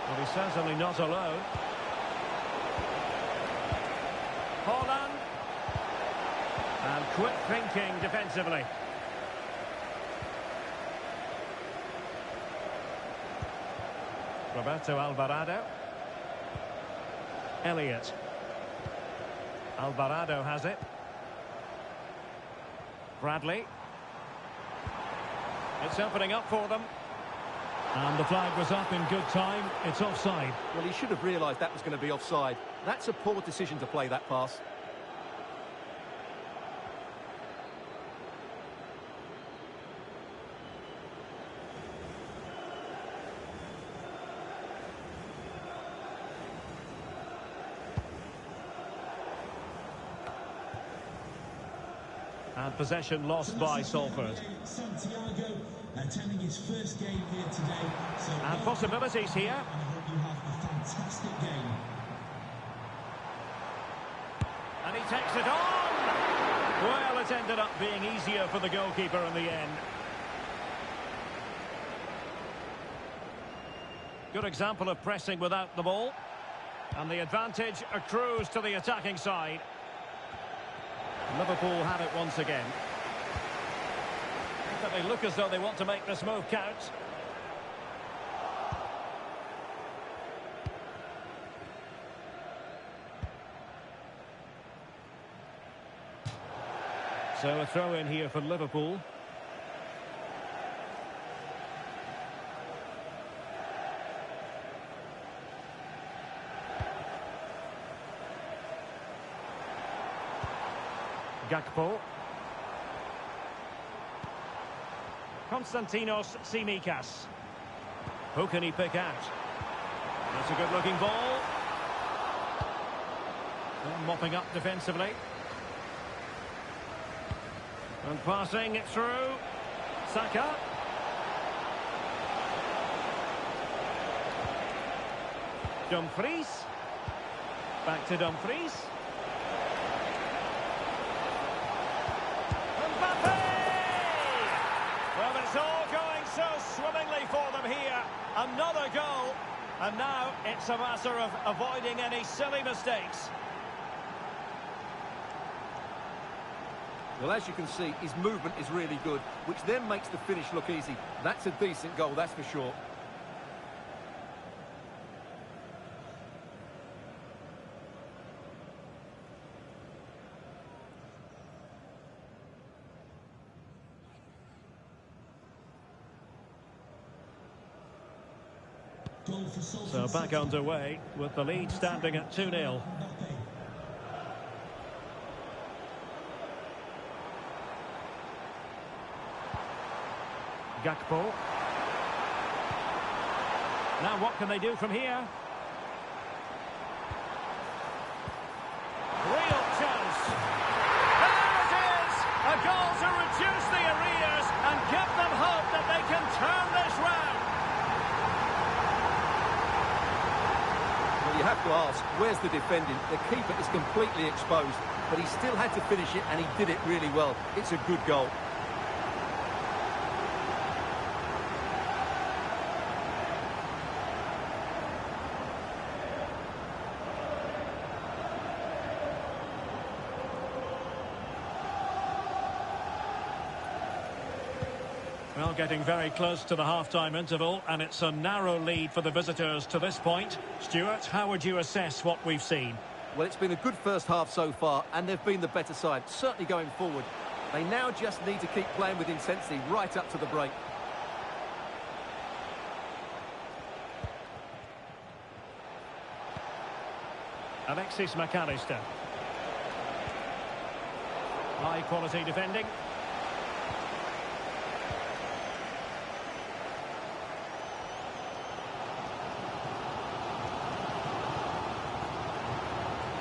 Well, he's certainly not alone. Holland. And quick thinking defensively. Roberto Alvarado. Elliott. Alvarado has it. Bradley. It's opening up for them. And the flag was up in good time. It's offside. Well, he should have realised that was going to be offside. That's a poor decision to play that pass. And possession lost by Salford. Santiago attending his first game here today. So And possibilities here. and I hope you have a fantastic game. And he takes it on. Well, it ended up being easier for the goalkeeper in the end. Good example of pressing without the ball. And the advantage accrues to the attacking side. Liverpool have it once again. But they look as though they want to make this move count. So a throw in here for Liverpool. Gakpo. Konstantinos Tsimikas. Who can he pick out? That's a good-looking ball. And mopping up defensively. And passing it through. Saka. Dumfries. Back to Dumfries. Well, it's all going so swimmingly for them here. Another goal. And now it's a matter of avoiding any silly mistakes. Well, as you can see, his movement is really good, which then makes the finish look easy. That's a decent goal, that's for sure. So back underway with the lead standing at 2-0. Gakpo. Now what can they do from here? Real chance. There it is! A goal to reduce the arrears and give them hope that they can turn this round. Well, you have to ask, where's the defending? The keeper is completely exposed, but he still had to finish it and he did it really well. It's a good goal. Well, getting very close to the half-time interval, and it's a narrow lead for the visitors to this point. Stuart, how would you assess what we've seen? Well, it's been a good first half so far, and they've been the better side, certainly going forward. They now just need to keep playing with intensity right up to the break. Alexis McAllister. High-quality defending.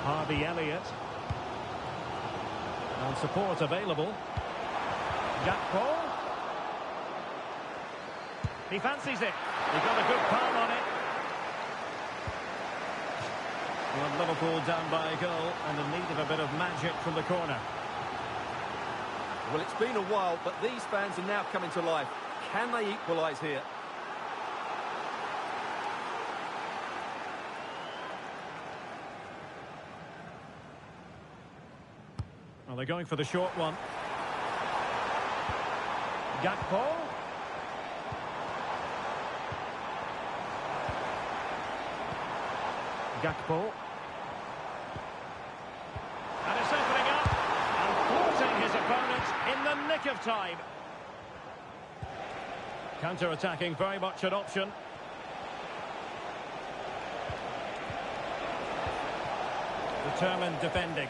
Harvey Elliott. And support available. Gakpo. He fancies it. He got a good palm on it. Well, Liverpool down by a goal and in need of a bit of magic from the corner. Well, it's been a while, but these fans are now coming to life. Can they equalise here? Well, they're going for the short one. Gakpo. Gakpo. And it's opening up and thwarting his opponent in the nick of time. Counter-attacking, very much an option. Determined defending.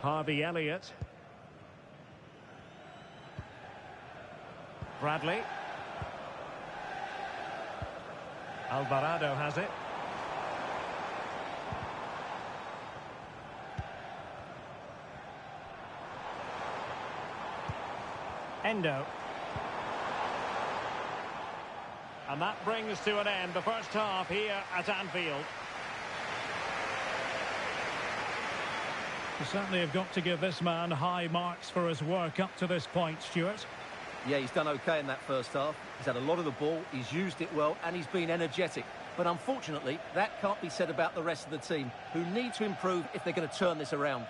Harvey Elliott. Bradley. Alvarado has it. Endo. And that brings to an end the first half here at Anfield. You certainly have got to give this man high marks for his work up to this point, Stuart. Yeah, he's done okay in that first half. He's had a lot of the ball, he's used it well, and he's been energetic. But unfortunately, that can't be said about the rest of the team, who need to improve if they're going to turn this around.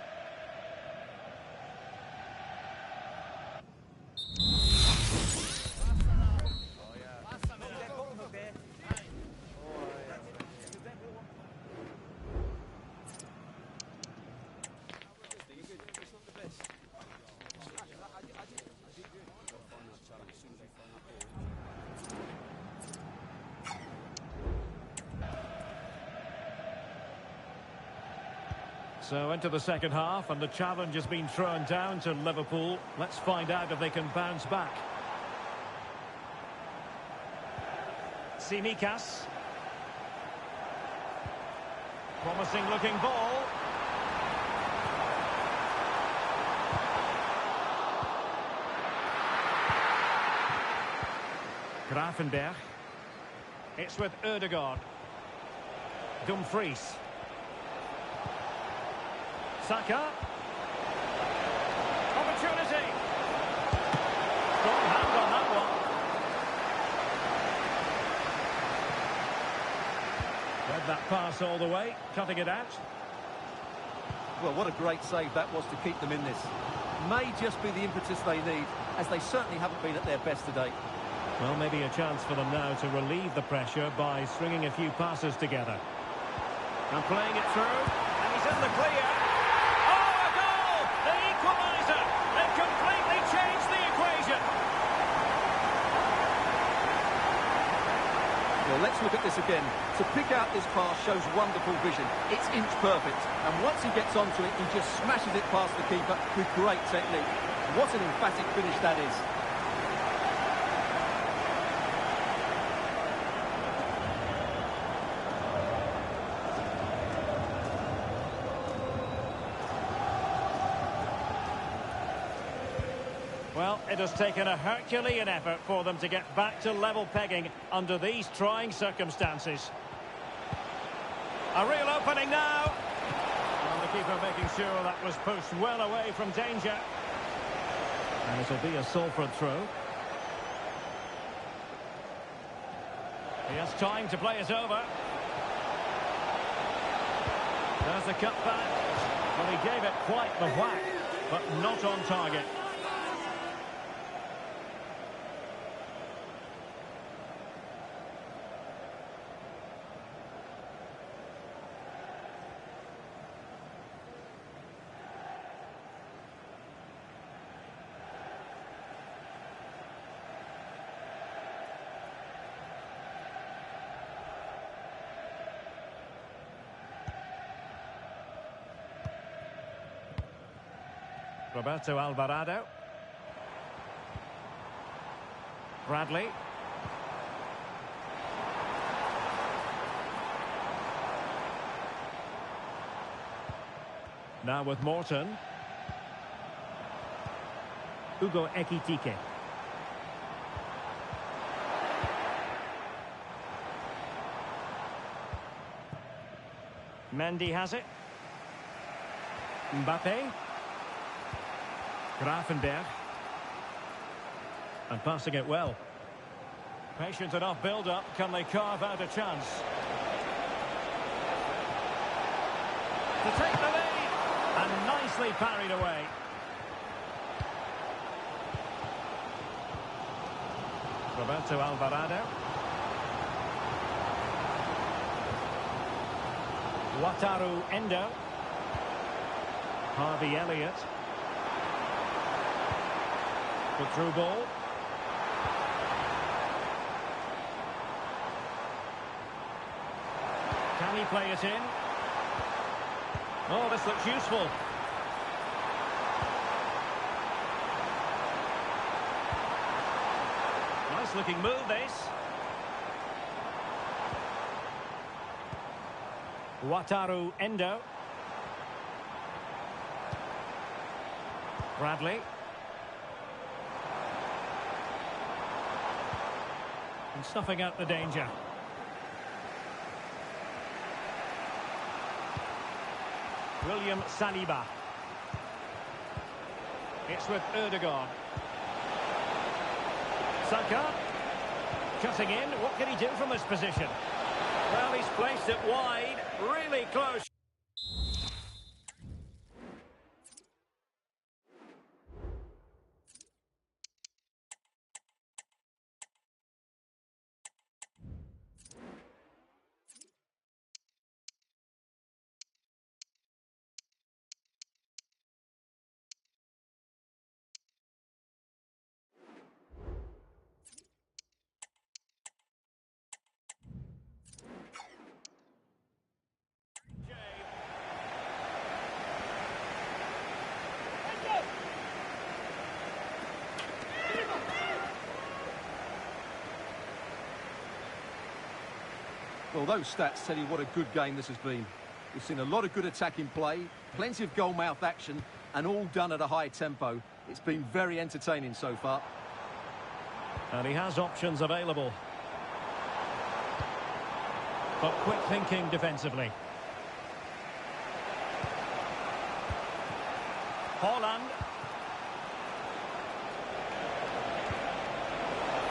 So into the second half, and the challenge has been thrown down to Liverpool. Let's find out if they can bounce back. Tsimikas. Promising looking ball. Grafenberg. It's with Ødegaard. Dumfries. Saka. Opportunity. Strong hand on that one. Read that pass all the way, cutting it out. Well, what a great save that was to keep them in this. May just be the impetus they need, as they certainly haven't been at their best today. Well, maybe a chance for them now to relieve the pressure by stringing a few passes together. And playing it through, and he's in the clear. Equaliser! They've completely changed the equation. Well, let's look at this again. To pick out this pass shows wonderful vision. It's inch perfect. And once he gets onto it, he just smashes it past the keeper with great technique. What an emphatic finish that is. Well, it has taken a Herculean effort for them to get back to level pegging under these trying circumstances. A real opening now. And the keeper making sure that was pushed well away from danger. And it'll be a Salford throw. He has time to play it over. There's the cut back. Well, he gave it quite the whack. but not on target. Roberto Alvarado. Bradley. Now with Morton. Hugo Ekitike. Mendy has it. Mbappe. Grafenberg. And passing it well. Patient enough build-up. Can they carve out a chance? To take the lead. And nicely parried away. Roberto Alvarado. Wataru Endo. Harvey Elliott. The through ball. Can he play it in? Oh, this looks useful. Nice looking move, this. Wataru Endo. Bradley. And snuffing out the danger. William Saliba. It's with Erdogan. Saka. Cutting in. What can he do from this position? Well, he's placed it wide. Really close. Well, those stats tell you what a good game this has been. We've seen a lot of good attacking play, plenty of goal-mouth action, and all done at a high tempo. It's been very entertaining so far. And he has options available. But quick thinking defensively. Haaland.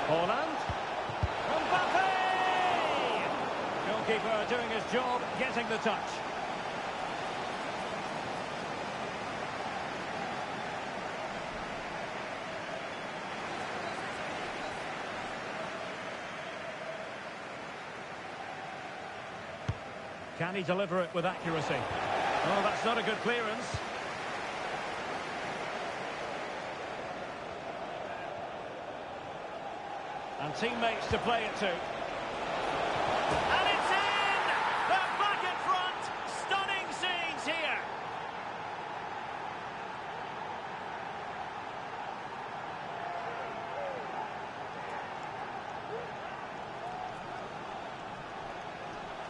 Haaland. Mbappe! Goalkeeper doing his job, getting the touch. Can he deliver it with accuracy? Oh, that's not a good clearance. And teammates to play it to. And it's in! They're back in front! Stunning scenes here!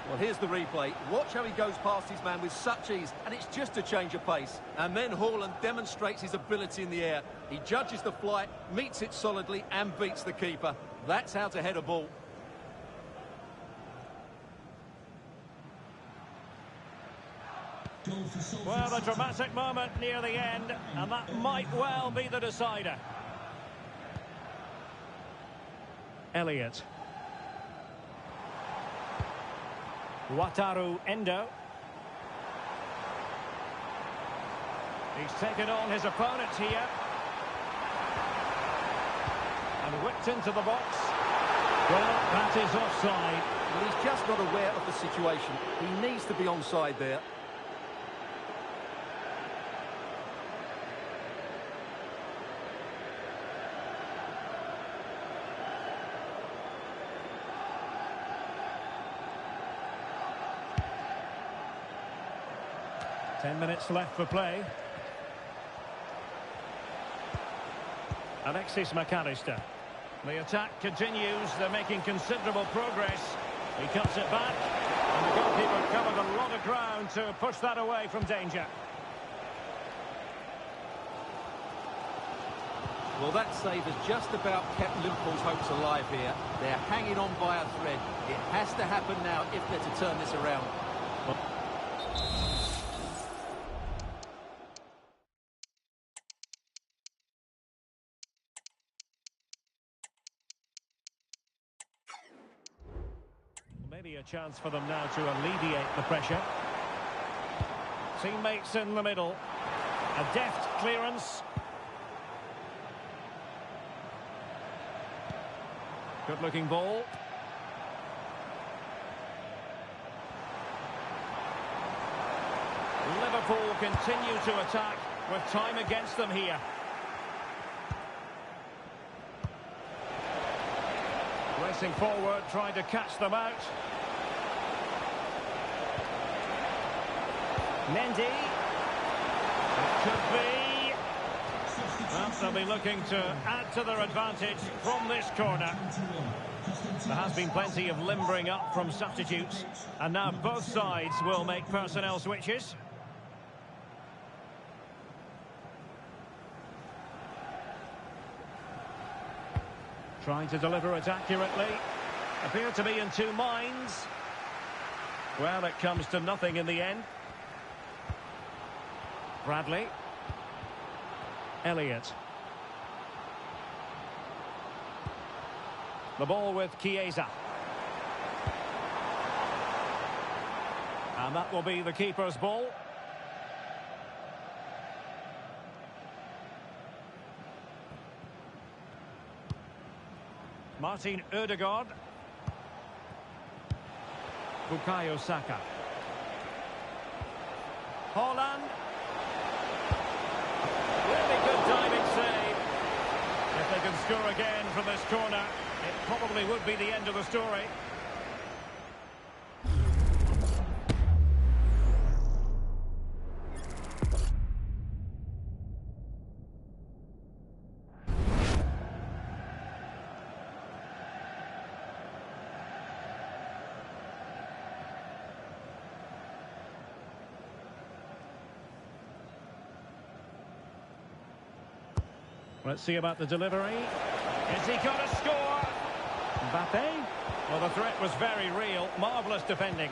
Well, here's the replay. Watch how he goes past his man with such ease, and it's just a change of pace. And then Haaland demonstrates his ability in the air. He judges the flight, meets it solidly, and beats the keeper. That's how to head a ball. Well, a dramatic moment near the end, and that might well be the decider. Elliott. Wataru Endo. He's taken on his opponent here. And whipped into the box. Well, that is offside. Well, he's just not aware of the situation. He needs to be onside there. Minutes left for play. Alexis McAllister. The attack continues. They're making considerable progress. He cuts it back. And the goalkeeper covered a lot of ground to push that away from danger. Well, that save has just about kept Liverpool's hopes alive here. They're hanging on by a thread. It has to happen now if they're to turn this around. Maybe a chance for them now to alleviate the pressure. Teammates in the middle. A deft clearance. Good-looking ball. Liverpool continue to attack with time against them here. Racing forward, trying to catch them out. Mendy. It could be. Well, they'll be looking to add to their advantage from this corner. There has been plenty of limbering up from substitutes. And now both sides will make personnel switches. Trying to deliver it accurately. Appear to be in two minds. Well, it comes to nothing in the end. Bradley. Elliott. The ball with Chiesa. And that will be the keeper's ball. Martin Ødegaard. Bukayo Saka. Haaland. Really good diving save. If they can score again from this corner, it probably would be the end of the story. Let's see about the delivery. Is he going to score? Mbappe? Well, the threat was very real. Marvellous defending.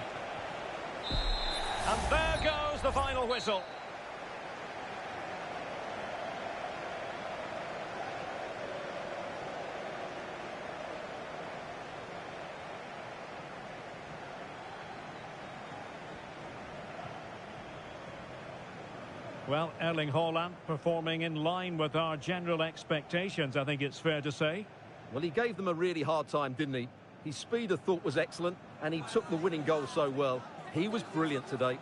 And there goes the final whistle. Well, Erling Haaland performing in line with our general expectations, I think it's fair to say. Well, he gave them a really hard time, didn't he? His speed, I thought, was excellent, and he took the winning goal so well. He was brilliant today.